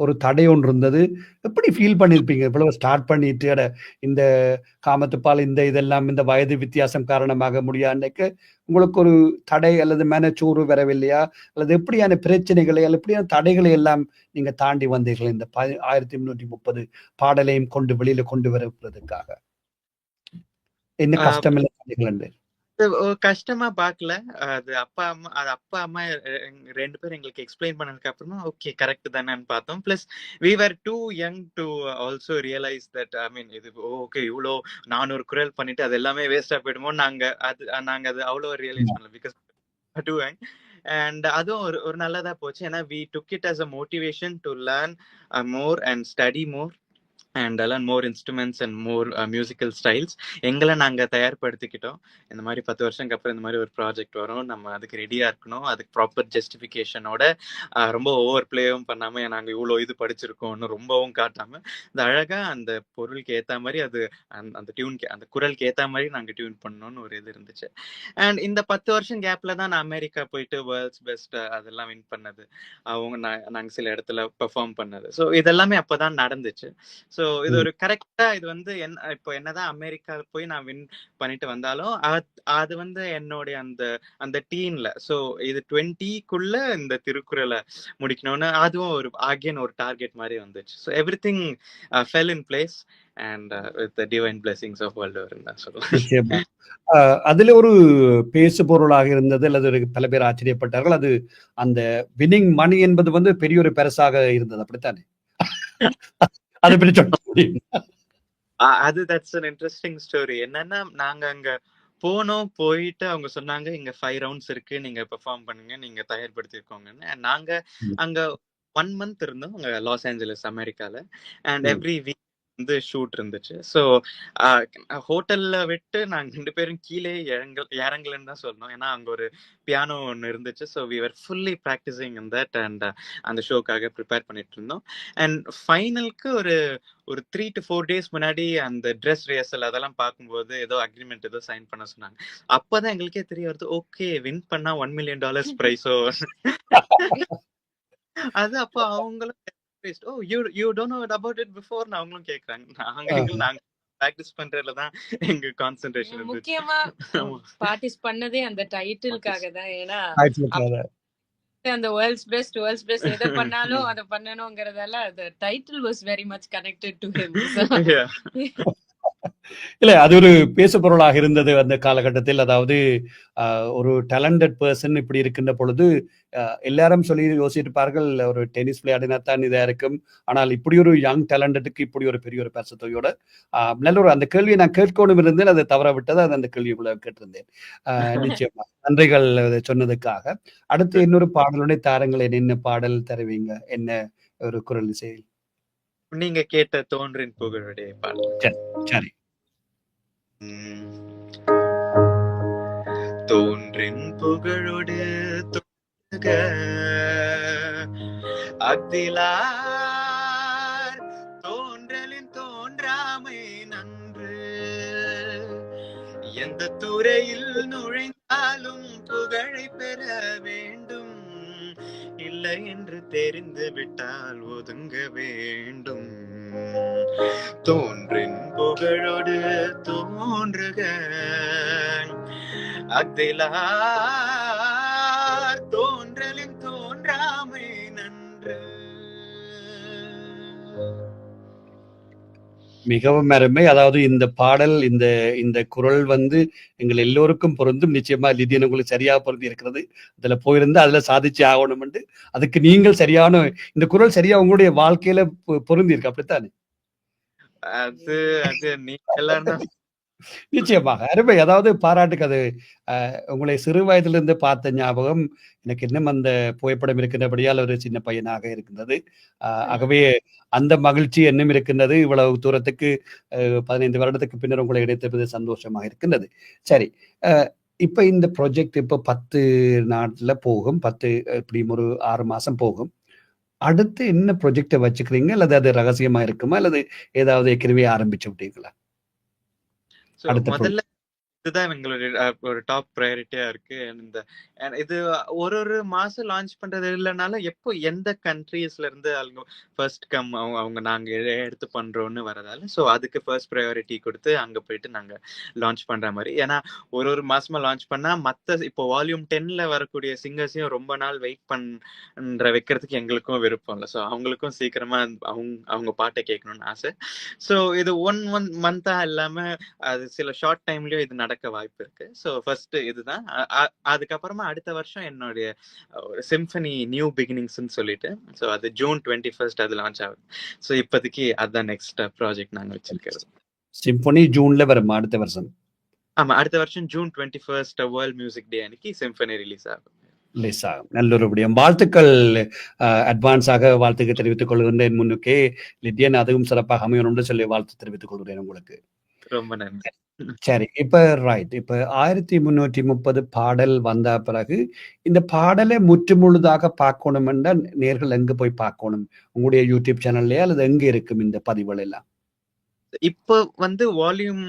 ஒரு தடை ஒன்று இருந்தது. எப்படி ஃபீல் பண்ணியிருப்பீங்க? இவ்வளவு ஸ்டார்ட் பண்ணிட்டு இந்த காமத்துப்பால் இதெல்லாம் இந்த வயது வித்தியாசம் காரணமாக முடியாதுக்கு உங்களுக்கு ஒரு தடை அல்லது மனச்சோறு வரவில்லையா? அல்லது எப்படியான பிரச்சனைகளை அல்லது எப்படியான தடைகளை எல்லாம் நீங்க தாண்டி வந்தீர்கள் இந்த 1330 பாடலையும் கொண்டு வெளியில கொண்டு வரதுக்காக? என்ன கஷ்டம் இல்லை தடைகள்? கஷ்டமா பார்க்கல. அது அப்பா அம்மா 2 பேரும் எங்களுக்கு எக்ஸ்பிளைன் பண்ணதுக்கு அப்புறமா ஓகே கரெக்ட் தானேன்னு பார்த்தோம். Plus we were too young to also realize that இது ஓகே இவ்வளோ 400 குரல் பண்ணிட்டு அது எல்லாமே வேஸ்டா போயிடுமோ நாங்க அது அவ்வளோ ரியலைஸ் பண்ணல. Because too young. அண்ட் அதுவும் ஒரு நல்லதா போச்சு. ஏன்னா we took it as a motivation to learn more and study more. And learn more instruments and more musical styles. எங்களை நாங்க தயார்படுத்திக்கிட்டோம். இந்த மாதிரி 10 வருஷத்துக்கு அப்புறம் இந்த மாதிரி ஒரு ப்ராஜெக்ட் வரும், நம்ம அதுக்கு ரெடியா இருக்கணும், அதுக்கு ப்ராப்பர் ஜஸ்டிஃபிகேஷனோட, ரொம்ப ஓவர் பிளேவும் பண்ணாம நாங்க இவ்வளோ இது படிச்சிருக்கோம்னு ரொம்பவும் காட்டாம, இந்த அழகா அந்த பொருளுக்கு ஏத்த மாதிரி அது அந்த டியூன் அந்த குரலுக்கு ஏத்த மாதிரி நாங்க டியூன் பண்ணணும்னு ஒரு இது இருந்துச்சு. அண்ட் இந்த 10 வருஷம் கேப்ல தான் நான் அமெரிக்கா போயிட்டு வேர்ல்ட்ஸ் பெஸ்ட் அதெல்லாம் வின் பண்ணது, நாங்க சில இடத்துல பெர்ஃபார்ம் பண்ணது. ஸோ இதெல்லாமே அப்பதான் நடந்துச்சு. ஸோ இது ஒரு கரெக்டா இது வந்து இப்போ என்னதான் அமெரிக்கால போய் நான் வின் பண்ணிட்டு வந்தாலும் அது வந்து என்னுடைய அந்த டீன்ல, ஸோ இது 20க்குள்ள இந்த திருக்குறளை முடிக்கணும்னு அதுவும் ஒரு ஆகியன் ஒரு டார்கெட் மாதிரி வந்துச்சு. So everything fell in place and with the divine blessings of world தான் சொல்லலாம். நிச்சயமா. அதுல ஒரு பேசு பொருளாக இருந்தது, அல்லது பல பேர் ஆச்சரியப்பட்டார்கள். அது அந்த வின்னிங் மணி என்பது வந்து பெரிய ஒரு பெருசாக இருந்தது, அப்படித்தானே? அதை பற்றி சொல்ல முடியும்? அது தட்ஸ் an interesting story. என்னன்னா நாங்க அங்க போனோம், போயிட்டு அவங்க சொன்னாங்க இங்க 5 ரவுண்ட்ஸ் இருக்கு, நீங்க பெர்ஃபார்ம் பண்ணுங்க, நீங்க தயார்படுத்திருக்கோங்கன்னு. நாங்க அங்க 1 month இருந்தோம் அங்க லாஸ் ஏஞ்சலஸ் அமெரிக்கால. அண்ட் எவ்ரி வீக் வந்து ஷூட் இருந்துச்சு. ஸோ ஹோட்டல்ல விட்டு நாங்க 2 பேரும் கீழே இறங்கலன்னு தான் சொல்லணும். ஏன்னா அங்க ஒரு பியானோ ஒன்று இருந்துச்சு. So we were fully practicing in that and அந்த ஷோக்காக ப்ரிப்பேர் பண்ணிட்டு இருந்தோம். அண்ட் ஃபைனலுக்கு ஒரு 3 to 4 days முன்னாடி அந்த ட்ரெஸ் ரிஹர்சல் அதெல்லாம் பார்க்கும்போது ஏதோ அக்ரிமெண்ட் ஏதோ சைன் பண்ண சொன்னாங்க. அப்பதான் எங்களுக்கே தெரிய வருது, ஓகே வின் பண்ணா $1 million ப்ரைஸோ. அது அப்போ அவங்களும் oh you don't know about it before அவங்களும் கேக்குறாங்க. நாங்க பிராக்டிஸ் பண்றதுல தான் எங்க கான்சென்ட்ரேஷன் இருந்துச்சு. முக்கியமா பார்ட்டிஸ் பண்ணதே அந்த டைட்டிலுக்காக தான். ஏன்னா அந்த வேர்ல்ட்ஸ் பெஸ்ட் எதை பண்ணாலும் அதை பண்ணணும்ங்கறதால அந்த title was very much connected to him. இல்ல, அது ஒரு பேசு பொருளாக இருந்தது அந்த காலகட்டத்தில். அதாவது ஒரு டேலண்டட் பர்சன் இப்படி இருக்கின்ற பொழுது எல்லாரும் சொல்லி யோசிச்சிருப்பார்கள், ஒரு டென்னிஸ் விளையாடினாத்தான் இதா இருக்கும். ஆனால் இப்படி ஒரு யங் டேலண்டட்டுக்கு இப்படி ஒரு பெரிய ஒரு பரிசு தொகையோட நல்ல ஒரு அந்த கேள்வியை நான் கேட்கணும் இருந்தேன், அதை தவற விட்டது. அது அந்த கேள்விக்குள்ள கேட்டிருந்தேன். நிச்சயமா நன்றிகள் சொன்னதுக்காக. அடுத்து இன்னொரு பாடலுடைய தாரங்கள் என்ன பாடல் தருவீங்க? என்ன ஒரு குரல் இசையில்? நீங்க கேட்ட தோன்றின் புகழுடைய பாடல். சரி. தோன்றின் புகழோடு தோன்றுக அக்திலார் தோன்றலின் தோன்றாமை நன்று, எந்த துறையில் நுழைந்தாலும் புகழை பெற வேண்டும், இல்லை என்று தெரிந்து விட்டால் ஒதுங்க வேண்டும். தோன்றின் புகழோடு தோன்றுக அக்திலார் தோன்றலின் தோன்றாமை நன்று. மிகவும் அருமை. அதாவது இந்த பாடல், இந்த குரல் வந்து எங்கள் எல்லோருக்கும் பொருந்தும். நிச்சயமா லிதியன் உங்களுக்கு சரியா பொருந்தி இருக்கிறது. அதுல போயிருந்தா அதுல சாதிச்சு ஆகணும் என்று, அதுக்கு நீங்கள் சரியான இந்த குரல் சரியா உங்களுடைய வாழ்க்கையில பொருந்தி இருக்கு, அப்படித்தானே? அது நீங்க எல்லாரும் நிச்சயமாக அருமை. அதாவது பாராட்டுக்கு. அது உங்களை சிறு வயதிலிருந்து பார்த்த ஞாபகம் எனக்கு இன்னும் அந்த புகைப்படம் இருக்கின்றபடியால் ஒரு சின்ன பையனாக இருக்கின்றது. ஆகவே அந்த மகிழ்ச்சி இன்னும் இருக்கின்றது. இவ்வளவு தூரத்துக்கு 15 வருடத்துக்கு பின்னர் உங்களை இணைத்தது சந்தோஷமாக இருக்கின்றது. சரி, இப்ப இந்த ப்ராஜெக்ட் இப்ப 10 நாட்ல போகும், 10 இப்படியும் ஒரு 6 மாசம் போகும். அடுத்து என்ன ப்ராஜெக்டை வச்சுக்கிறீங்க, அல்லது அது ரகசியமா இருக்குமா, அல்லது ஏதாவது ஏற்கனவே ஆரம்பிச்சு விட்டீங்களா? முதல்ல இதுதான் எங்களுடைய ஒரு டாப் ப்ரையாரிட்டியா இருக்கு. இது ஒரு மாசம் லான்ச் பண்றது இல்லைனாலும் எப்போ எந்த கண்ட்ரீஸ்ல இருந்து அவங்க ஃபர்ஸ்ட் கம் அவங்க நாங்க எடுத்து பண்றோம்னு வரதால, ஸோ அதுக்கு ஃபர்ஸ்ட் ப்ரையாரிட்டி கொடுத்து அங்க போயிட்டு நாங்க லான்ச் பண்ற மாதிரி. ஏன்னா ஒரு மாசமா லான்ச் பண்ணா மத்த இப்போ வால்யூம் 10ல வரக்கூடிய சிங்கர்ஸையும் ரொம்ப நாள் வெயிட் பண்ற வைக்கிறதுக்கு எங்களுக்கும் விருப்பம் இல்லை. ஸோ அவங்களுக்கும் சீக்கிரமா அவங்க பாட்டை கேட்கணும்னு ஆசை. ஸோ இது 1 மந்தா இல்லாம அது சில ஷார்ட் டைம்லயும் இது நடக்க வாய்ப்பு இருக்கு. ஸோ ஃபர்ஸ்ட் இதுதான். அதுக்கப்புறமா அடுத்த வருஷம் என்னுடைய ஒரு சிம்பனி நியூ பிகினிங்ஸ்ன்னு சொல்லிட்டு, ஸோ அது June 21st அது லான்ச் ஆகுது. ஸோ இப்போதைக்கு அதுதான் நெக்ஸ்ட் ப்ராஜெக்ட் நாங்க வச்சிருக்கிறது. சிம்பனி ஜூன்ல வருமா அடுத்த வருஷம்? ஆமா, அடுத்த வருஷம் June 21st வேர்ல்ட் மியூசிக் டே அன்னைக்கு சிம்பனி ரிலீஸ் ஆகும். ரிலீஸ் ஆகும். நல்லொரு விடயம். வாழ்த்துக்கள். அட்வான்ஸாக வாழ்த்துக்கள் தெரிவித்துக் கொள்கின்றேன் முன்னுக்கே. லிடியன் அதுவும் சிறப்பாக அமையணும் என்று சொல்லி வாழ்த்து தெரிவித்துக் கொள்கிறேன் உங்களுக்கு. ரொம்ப நன்றி. சரி. ரைட். இப்ப 1330 பாடல் வந்த பிறகு, இந்த பாடலை முற்றுமுழுதாக பார்க்கணும் என்றால் நேர்கள் எங்க போய் பார்க்கணும்? உங்களுடைய யூடியூப் சேனல்லயா அல்லது எங்க இருக்கும் இந்த பதிவுகள் எல்லாம்? இப்போ வந்து வால்யூம்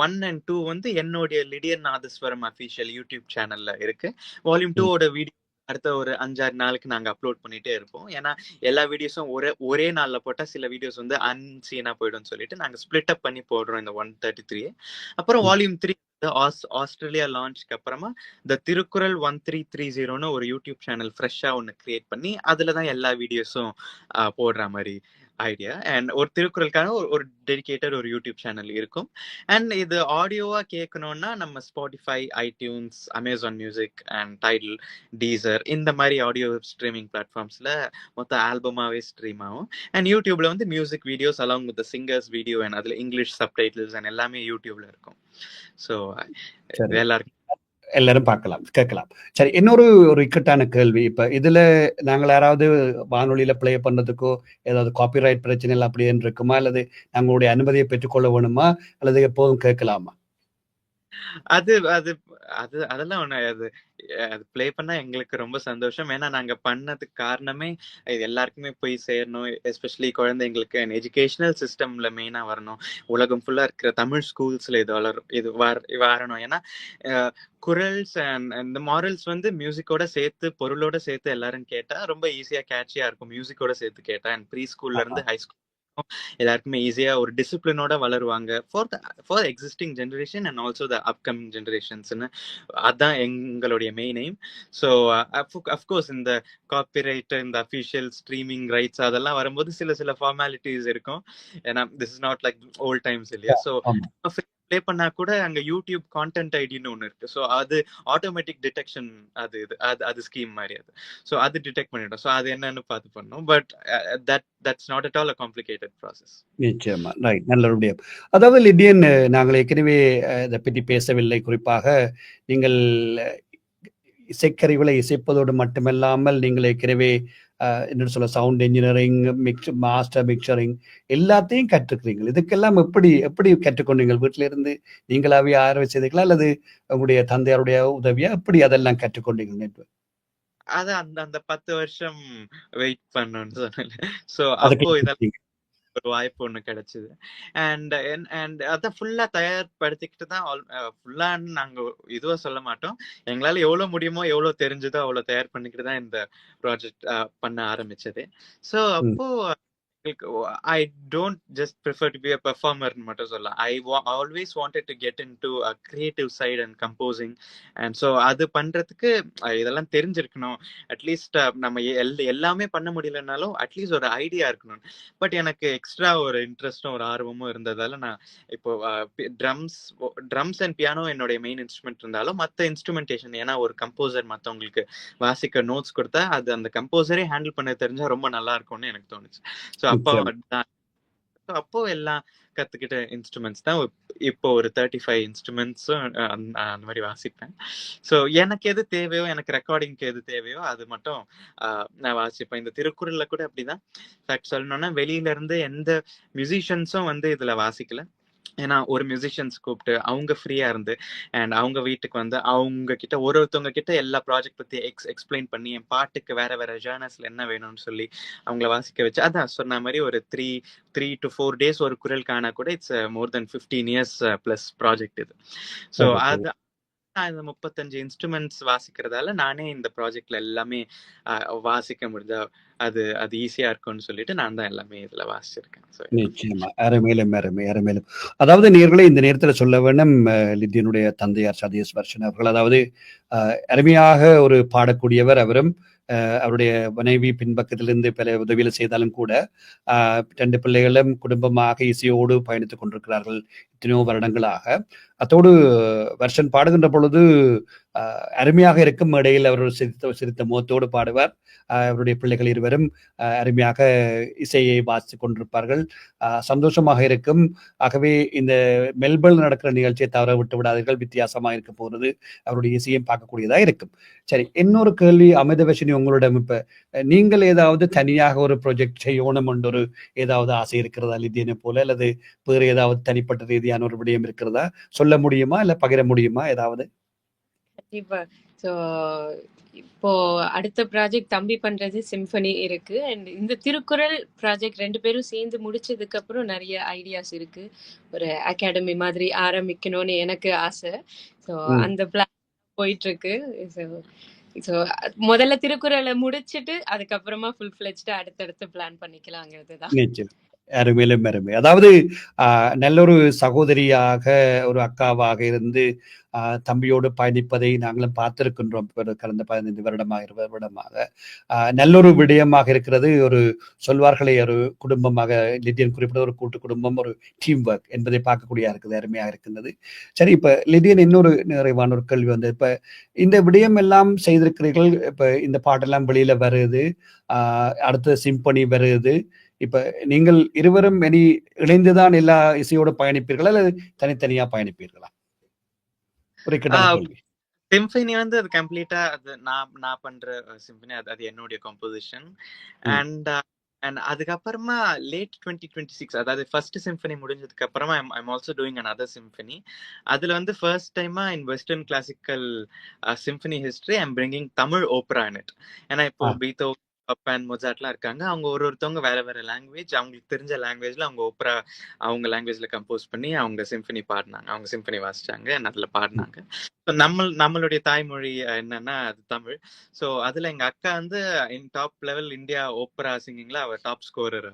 1 அண்ட் 2 வந்து என்னுடைய லிடியன் நாதஸ்வரம் அஃபிஷியல் யூடியூப் சேனல்ல இருக்கு. வால்யூம் 2 ஓட வீடியோ அடுத்த ஒரு 5-6 நாளுக்கு நாங்க அப்லோட் பண்ணிட்டே இருப்போம். ஏன்னா எல்லா வீடியோஸும் ஒரே நாள்ல போட்டா சில வீடியோஸ் வந்து அன்சீனா போயிடும்னு சொல்லிட்டு நாங்க ஸ்பிளிட் அப் பண்ணி போடுறோம் இந்த 133. அப்புறம் வால்யூம் 3 ஆஸ்திரேலியா லான்ச்க்கு அப்புறமா இந்த திருக்குறள் 1330ன்னு ஒரு யூடியூப் சேனல் ஃப்ரெஷ்ஷா ஒன்னு கிரியேட் பண்ணி அதுலதான் எல்லா வீடியோஸும் போடுற மாதிரி ஐடியா. அண்ட் ஒரு திருக்குறளுக்கான ஒரு டெடிகேட்டட் ஒரு யூடியூப் சேனல் இருக்கும். அண்ட் இது ஆடியோவா கேட்கணும்னா நம்ம Spotify, iTunes, Amazon music and Tidel, teaser இந்த மாதிரி ஆடியோ ஸ்ட்ரீமிங் பிளாட்ஃபார்ம்ஸ்ல மொத்த ஆல்பமாவே ஸ்ட்ரீம் ஆகும். அண்ட் யூடியூப்ல வந்து music videos along with singers video and அதுல இங்கிலீஷ் சப்டைட்டில்ஸ் அண்ட் எல்லாமே யூடியூப்ல இருக்கும். ஸோ எல்லாருக்கும் எல்லாரும் பார்க்கலாம், கேட்கலாம். சரி, இன்னொரு இக்கட்டான கேள்வி. இப்ப இதுல நாங்கள் யாராவது வானொலியில பிளே பண்றதுக்கோ ஏதாவது காப்பிரைட் பிரச்சனை எல்லாம் அப்படி இருக்குமா, அல்லது நாங்களுடைய அனுமதியை பெற்றுக்கொள்ள வேணுமா, அல்லது எப்போதும் கேட்கலாமா? அது அது அது அதெல்லாம் ஒண்ணு அது ப்ளே பண்ணா எங்களுக்கு ரொம்ப சந்தோஷம். ஏன்னா நாங்க பண்ணதுக்கு காரணமே இது எல்லாருக்குமே போய் சேரணும். எஸ்பெஷலி குழந்தைங்களுக்கு எஜுகேஷனல் சிஸ்டம்ல மெயினா வரணும். உலகம் ஃபுல்லா இருக்கிற தமிழ் ஸ்கூல்ஸ்ல இது வரணும். ஏன்னா குரல்ஸ் அண்ட் இந்த மாரல்ஸ் வந்து மியூசிக்கோட சேர்த்து, பொருளோட சேர்த்து எல்லாரும் கேட்டா ரொம்ப ஈஸியா கேட்சியா இருக்கும். மியூசிக்கோட சேர்த்து கேட்டா அண்ட் ப்ரீ ஸ்கூல்ல இருந்து ஹை ஸ்கூல் எல்லாருக்குமே ஈஸியா ஒரு டிசிப்ளினோட வளருவாங்க for existing generation and also the upcoming ஜெனரேஷன்ஸ்னு. அதான் எங்களுடைய மெயின் எய்ம். ஸோ அஃப்கோர்ஸ் இந்த காப்பிரைட், இந்த அஃபிஷியல் ஸ்ட்ரீமிங் ரைட்ஸ் அதெல்லாம் வரும்போது சில ஃபார்மாலிட்டிஸ் இருக்கும். ஏன்னா this is not like old times இல்லையா. ஸோ ப்ளே பண்ணா கூட அங்க யூடியூப் கான்டென்ட் ஐடின்னு ஒண்ணு இருக்கு. ஸோ அது ஆட்டோமேட்டிக் டிடெக்ஷன், அது ஸ்கீம் மாதிரி அது. ஸோ அது டிடெக்ட் பண்ணிடும். ஸோ அது என்னன்னு பார்த்து பண்ணணும். But that's not at all a complicated process. நிச்சயமா. ரைட். நல்ல விடயம். அதாவது லிடியன், நாங்கள் ஏற்கனவே இதை பற்றி பேசவில்லை. குறிப்பாக நீங்கள் இசைக்கருவிகளை இசைப்பதோடு மட்டுமல்லாமல் நீங்கள் ஏற்கனவே என்ன சொல்ல சவுண்ட் இன்ஜினியரிங், மாஸ்டர் மிக்சரிங் எல்லாத்தையும் கற்றுக்கிறீங்க. இதுக்கெல்லாம் எப்படி கற்றுக்கொண்டீங்க? வீட்டில இருந்து நீங்களாவே ஆராய்ச்சி செய்தீங்களா, அல்லது உங்களுடைய தந்தையாருடைய உதவியா எப்படி அதெல்லாம் கற்றுக்கொண்டீங்க? அது அந்த 10 வருஷம் வெயிட் பண்ணணும்னு சொன்னேன். ஸோ அப்போ இதெல்லாம் ஒரு வாய்ப்பு ஒண்ணு கிடைச்சது. அண்ட் அதான் ஃபுல்லா தயார்படுத்திக்கிட்டு தான் ஃபுல்லான்னு நாங்க இதுவா சொல்ல மாட்டோம். எங்களால எவ்வளவு முடியுமோ, எவ்வளவு தெரிஞ்சதோ அவ்வளவு தயார் பண்ணிக்கிட்டு தான் இந்த ப்ராஜெக்ட் பண்ண ஆரம்பிச்சது. ஸோ அப்போ I don't just prefer to be a performer மட்டும் சொல்லலாம். I always wanted to get into a creative side and composing. And so அது பண்றதுக்கு இதெல்லாம் தெரிஞ்சிருக்கணும். அட்லீஸ்ட் நம்ம எல்லாமே பண்ண முடியலனாலும் அட்லீஸ்ட் ஒரு ஐடியா இருக்கணும். பட் எனக்கு எக்ஸ்ட்ரா ஒரு இன்ட்ரெஸ்டும் ஒரு ஆர்வமும் இருந்ததால நான் இப்போ ட்ரம்ஸ் அண்ட் பியானோ என்னுடைய மெயின் இன்ஸ்ட்ருமெண்ட் இருந்தாலும் மற்ற இன்ஸ்ட்ருமெண்டேஷன், ஏன்னா ஒரு கம்போசர் மற்றவங்களுக்கு வாசிக்க நோட்ஸ் கொடுத்தா அது அந்த கம்போசரே ஹேண்டில் பண்ண தெரிஞ்சா ரொம்ப நல்லா இருக்கும்னு எனக்கு தோணுச்சு. ஸோ அப்போ எல்லாம் கத்துக்கிட்ட இன்ஸ்ட்ருமெண்ட்ஸ் தான் இப்போ ஒரு 35 இன்ஸ்ட்ருமெண்ட்ஸும் அந்த மாதிரி வாசிப்பேன். ஸோ எனக்கு எது தேவையோ, எனக்கு ரெக்கார்டிங்க்கு எது தேவையோ அது மட்டும் நான் வாசிப்பேன். இந்த திருக்குறள்ல கூட அப்படிதான். ஃபேக்ட் சொல்லணும்னா வெளியில இருந்து எந்த மியூசிஷியன்ஸும் வந்து இதுல வாசிக்கல. ஏன்னா ஒரு மியூசிஷியன்ஸ் கூப்பிட்டு அவங்க ஃப்ரீயா இருந்து அண்ட் அவங்க வீட்டுக்கு வந்து அவங்க கிட்ட ஒருத்தவங்க கிட்ட எல்லா ப்ராஜெக்ட் பத்தி எக்ஸ்பிளைன் பண்ணி என் பாட்டுக்கு வேற ஜேர்னல்ஸ்ல என்ன வேணும்னு சொல்லி அவங்கள வாசிக்க வச்சு, அதான் சொன்ன மாதிரி ஒரு 3 to 4 days ஒரு குரல் காணா கூட it's more then 15 years plus project இது. ஸோ அது இந்த 35 இன்ஸ்ட்ருமெண்ட்ஸ் வாசிக்கிறதால நானே இந்த ப்ராஜெக்ட்ல எல்லாமே வாசிக்க முடிஞ்சா அது ஈஸியா இருக்கும்னு சொல்லிட்டு நான் தான் எல்லாமே இதுல வாசிச்சிருக்கேன். நிச்சயமா. அருமையிலும். அதாவது நேயர்களே, இந்த நேரத்துல சொல்ல வேண்டும், லிதியனுடைய தந்தையார் சதீஷ் வர்ஷன் அவர்கள் அதாவது அருமையாக ஒரு பாடக்கூடியவர். அவரும் அவருடைய மனைவி பின்பக்கத்திலிருந்து பல உதவிகளை செய்தாலும் கூட 2 பிள்ளைகளும் குடும்பமாக இசையோடு பயணித்துக் கொண்டிருக்கிறார்கள் எத்தனையோ வருடங்களாக. அத்தோடு வெர்ஷன் பாடுகின்ற பொழுது அருமையாக இருக்கும். மேடையில் அவர் சிரித்த முகத்தோடு பாடுவார். அவருடைய பிள்ளைகள் இருவரும் அருமையாக இசையை வாசித்துக் கொண்டிருப்பார்கள். சந்தோஷமாக இருக்கும். ஆகவே இந்த மெல்பர்ன் நடக்கிற நிகழ்ச்சியை தவற விட்டு விடாதீர்கள். வித்தியாசமாக இருக்க போகிறது. அவருடைய இசையும் பார்க்கக்கூடியதா இருக்கும். சரி, இன்னொரு கேள்வி அமிர்தவர்ஷினி, உங்களிடம் இப்ப நீங்கள் ஏதாவது தனியாக ஒரு ப்ராஜெக்ட் செய்யணும் என்ற ஒரு ஏதாவது ஆசை இருக்கிறதா லிதியனை போல, அல்லது வேறு ஏதாவது தனிப்பட்ட ரீதியான ஒரு விடயம் இருக்கிறதா? சொல்ல முடியுமா, இல்ல பகிர முடியுமா ஏதாவது? கண்டிப்பா. ஸோ இப்போ அடுத்த ப்ராஜெக்ட் தம்பி பண்றது சிம்பனி இருக்கு. அண்ட் இந்த திருக்குறள் ப்ராஜெக்ட் 2 பேரும் சேர்ந்து முடிச்சதுக்கு அப்புறம் நிறைய ஐடியாஸ் இருக்கு. ஒரு அகாடமி மாதிரி ஆரம்பிக்கணும்னு எனக்கு ஆசை. ஸோ அந்த பிளான் போயிட்டு இருக்கு. ஸோ முதல்ல திருக்குறளை முடிச்சிட்டு அதுக்கப்புறமா ஃபுல் ஃபிளெஜ்டா அடுத்தடுத்து பிளான் பண்ணிக்கலாங்கிறது தான். நிச்சயம். அருமையிலும் அருமை. அதாவது நல்லொரு சகோதரியாக, ஒரு அக்காவாக இருந்து தம்பியோடு பயணிப்பதை நாங்களும் பார்த்திருக்கின்றோம் கடந்த 15 வருடமாக 20 வருடமாக. நல்லொரு விடயமாக இருக்கிறது. ஒரு சொல்வார்களே, ஒரு குடும்பமாக, லிதியன் குறிப்பிட்ட ஒரு கூட்டு குடும்பம், ஒரு டீம் ஒர்க் என்பதை பார்க்கக்கூடிய இருக்குது. அருமையாக இருக்கின்றது. சரி, இப்ப லிதியன் இன்னொரு நிறைவான ஒரு கேள்வி வந்து, இப்ப இந்த விடயம் எல்லாம் செய்திருக்கிறீர்கள். இப்ப இந்த பாட்டெல்லாம் வெளியில வருது, அடுத்த சிம்பனி வருது. இப்ப நீங்கள் இருவரும் இனி இணைந்துதான் எல்லா இசையோடு பயணிப்பீர்களா, அல்லது தனித்தனியா பயணிப்பீர்களா? ஒரு கேள்வி. சிம்பனி வந்து அது கம்ப்ளீட்டா அது நான் பண்ற சிம்பனி, அது என்னுடைய கம்போசிஷன். அண்ட் அதுக்கப்புறமா லேட் 2026, அதாவது ஃபர்ஸ்ட் சிம்பனி முடிஞ்சதுக்கு அப்புறமா I'm also doing another symphony. அதுல வந்து ஃபர்ஸ்ட் டைமா இன் western classical symphony history I'm bringing Tamil opera in it. ஏன்னா இப்போ பீத்தோ அண்ட் மொசார்ட்லாம் இருக்காங்க. அவங்க ஒருத்தவங்க வேற வேற லாங்குவேஜ், அவங்களுக்கு தெரிஞ்ச லாங்குவேஜ்ல அவங்க ஓப்பரா அவங்க லாங்குவேஜ்ல கம்போஸ் பண்ணி அவங்க சிம்பனி பாடினாங்க, அவங்க சிம்பனி வாசிச்சாங்க, அதுல பாடினாங்க. நம்மளுடைய தாய்மொழி என்னன்னா அது தமிழ். ஸோ அதுல எங்க அக்கா வந்து டாப் லெவல் இந்தியா ஓப்பரா சிங்கிங்ல அவ டாப் ஸ்கோரர்.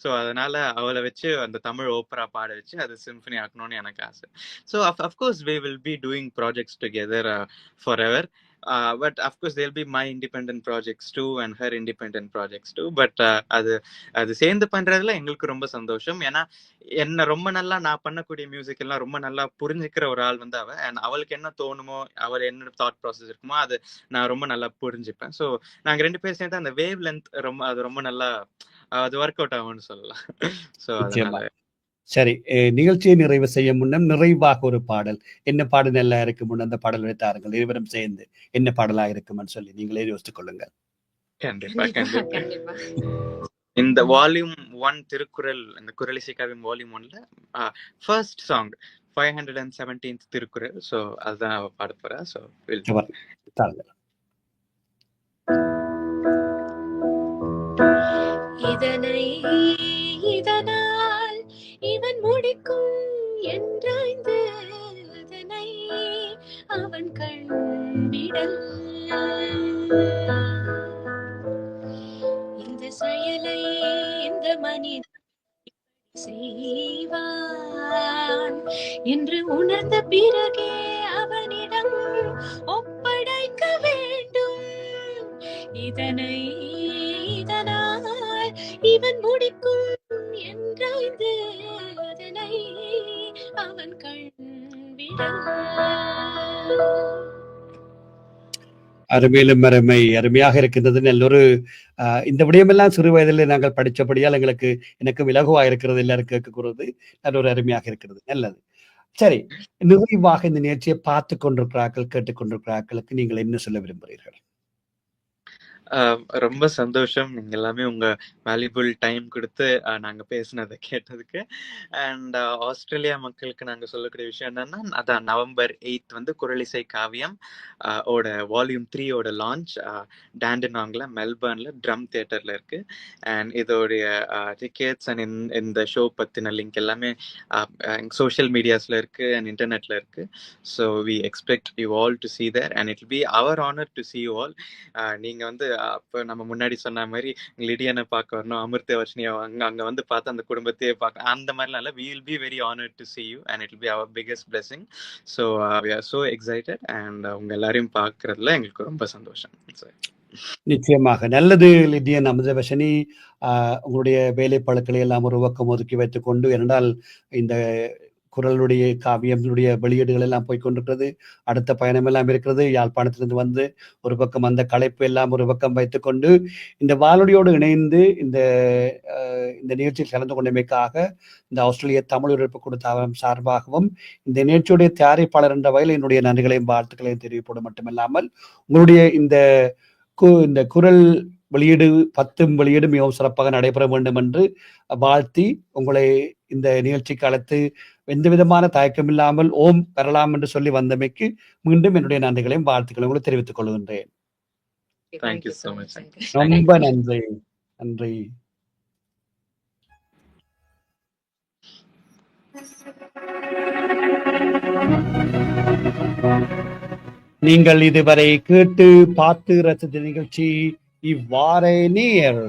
ஸோ அதனால அவளை வச்சு அந்த தமிழ் ஓப்பரா பாட வச்சு அது சிம்பனி ஆக்கணும்னு எனக்கு ஆசை. So of course we will be doing projects together forever. But of course there'll be my independent projects too and her independent projects too. But அது சேர்ந்து பண்றதுல எங்களுக்கு ரொம்ப சந்தோஷம். ஏன்னா என்ன ரொம்ப நல்லா நான் பண்ணக்கூடிய மியூசிக் எல்லாம் ரொம்ப நல்லா புரிஞ்சுக்கிற ஒரு ஆள் வந்து அவ. அண்ட் அவளுக்கு என்ன தோணுமோ, அவள் என்ன தாட் ப்ராசஸ் இருக்குமோ அது நான் ரொம்ப நல்லா புரிஞ்சுப்பேன். ஸோ நாங்க 2 பேரும் சேர்ந்து அந்த வேவ் லென்த் அது ரொம்ப நல்லா அது ஒர்க் அவுட் ஆகும்னு சொல்லலாம். ஸோ அதனால சரி, நிகழ்ச்சியை நிறைவு செய்ய முன்னம் நிறைவாக ஒரு பாடல், என்ன பாடல் நல்லா இருக்கு முன்ன அந்த பாடல் வைத்தார்கள் இருவரும் சேர்ந்து என்ன பாடலா இருக்கும்னு சொல்லி நீங்களே யோசித்துக் கொள்ளுங்கள். கண்டிப்பா கண்டிப்பா. இந்த வால்யூம் 1 திருக்குறள், இந்த குறளிசை காவியம் வால்யூம் 1ல first song 517th Thirukkural. So அதுதான் பாட போறா. ஸோ இதனால் இவன் முடிக்கும் என்றாய்ந்து அதனை அவன் கண்டிடல், இந்த செயலை இந்த மனிதன் செய்வான் என்று உணர்ந்த பிறகே அவனிடம் ஒப்படைக்க வேண்டும். இதனால் இவன் முடிக்கும் என்றாய்ந்து அதனை அவன் கண்விடல். அருமையிலும் அருமையாக இருக்கின்றது. நல்லொரு இந்த விடயமெல்லாம் சிறு வயதில் நாங்கள் படித்தபடியால் எனக்கு இலகுவா இருக்கிறது, எல்லாரும் கேட்கக்கூடாது. நல்லொரு அருமையாக இருக்கிறது. நல்லது. சரி, நிறைவாக இந்த நிகழ்ச்சியை பார்த்து கொண்டிருக்கிறார்கள், கேட்டுக்கொண்டிருக்கிறார்களுக்கு நீங்கள் என்ன சொல்ல விரும்புகிறீர்கள்? ரொம்ப சந்தோஷம், நீங்க எல்லாமே உங்க வேல்யூபிள் டைம் கொடுத்து நாங்க பேசினதை கேட்டதுக்கு. அண்ட் ஆஸ்திரேலியா மக்களுக்கு நாங்க சொல்லக்கூடிய விஷயம் என்னன்னா, அதான் November 8th வந்து குறளிசை காவியம் ஓட வால்யூம் 3 ஓட லான்ச் டாண்டனாங்ல மெல்பர்ன்ல ட்ரம் தியேட்டர்ல இருக்கு. அண்ட் இதோடைய டிக்கெட்ஸ் அண்ட் இந்த ஷோ பத்தின லிங்க் எல்லாமே சோஷியல் மீடியாஸ்ல இருக்கு அண்ட் இன்டர்நெட்ல இருக்கு. So we expect you all to see there and it will be our honor to see you all. நீங்க வந்து அப்போ நம்ம முன்னாடி சொன்ன மாதிரி லிடியனை பார்க்க வரணும், அமிர்தவர்ஷினியை அங்க வந்து பார்த்து அந்த குடும்பத்தையே பார்க்க, அந்த மாதிரிலாம் இல்லை. we will be very honored to see you and it will be our biggest blessing. So we are so excited and உங்க எல்லாரையும் பார்க்கறதுல எங்களுக்கு ரொம்ப சந்தோஷம். நிச்சயமாக நல்லது. லிடியன் அமிர்தவர்ஷினி, உங்களுடைய வேலை பழுக்களை எல்லாம் ஒரு பக்கம் ஒதுக்கி வைத்துக் கொண்டு, என்றால் இந்த குரலுடைய காவியங்களுடைய வெளியீடுகள் எல்லாம் போய்கொண்டிருக்கிறது. அடுத்த பயணம் எல்லாம் இருக்கிறது. யாழ்ப்பாணத்திலிருந்து வந்து ஒரு பக்கம் அந்த களைப்பு எல்லாம் ஒரு பக்கம் வைத்துக்கொண்டு இந்த வானொலியோடு இணைந்து இந்த நிகழ்ச்சியில் கலந்து கொண்டமைக்காக இந்த ஆஸ்திரேலிய தமிழ் உறுப்பு கொடுத்த சார்பாகவும் இந்த நிகழ்ச்சியுடைய தயாரிப்பாளர் என்ற வகையில் என்னுடைய நன்றிகளையும் வாழ்த்துக்களையும் தெரிவிப்போடு மட்டுமல்லாமல் உங்களுடைய இந்த குரல் வெளியீடு 10 வெளியீடு மிகவும் சிறப்பாக நடைபெற வேண்டும் என்று வாழ்த்தி உங்களை இந்த நிகழ்ச்சிக்கு அழைத்து எந்த விதமான தயக்கம் இல்லாமல் ஓம் பெறலாம் என்று சொல்லி வந்தமைக்கு மீண்டும் என்னுடைய நன்றிகளையும் வாழ்த்துக்களையும் உங்களுக்கு தெரிவித்துக் கொள்கின்றேன். Thank you so much. ரொம்ப நன்றி. நன்றி. நீங்கள் இதுவரை கேட்டு பார்த்து ரசித்த நிகழ்ச்சி இவ்வாறே நேர்.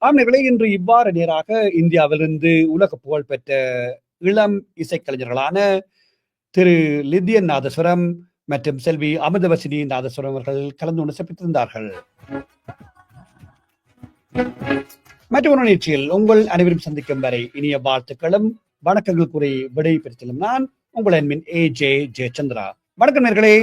ஆம்னர்களே, இன்று இவ்வாறு நேராக இந்தியாவிலிருந்து உலக புகழ் பெற்ற இளம் இசைக்கலைஞர்களான திரு லிதியன் நாதஸ்வரம் மற்றும் செல்வி அமிர்தவசினி நாதஸ்வரம் அவர்கள் கலந்து கொண்டு சிறப்பித்திருந்தார்கள். மற்றொரு நிகழ்ச்சியில் உங்கள் அனைவரும் சந்திக்கும் வரை இனிய வாழ்த்துக்களும் வணக்கங்கள் கூறி விடை பெற்றுச் நான் உங்கள் அன்பின் AJ ஜெயச்சந்திரா. வணக்கம் நேயர்களே.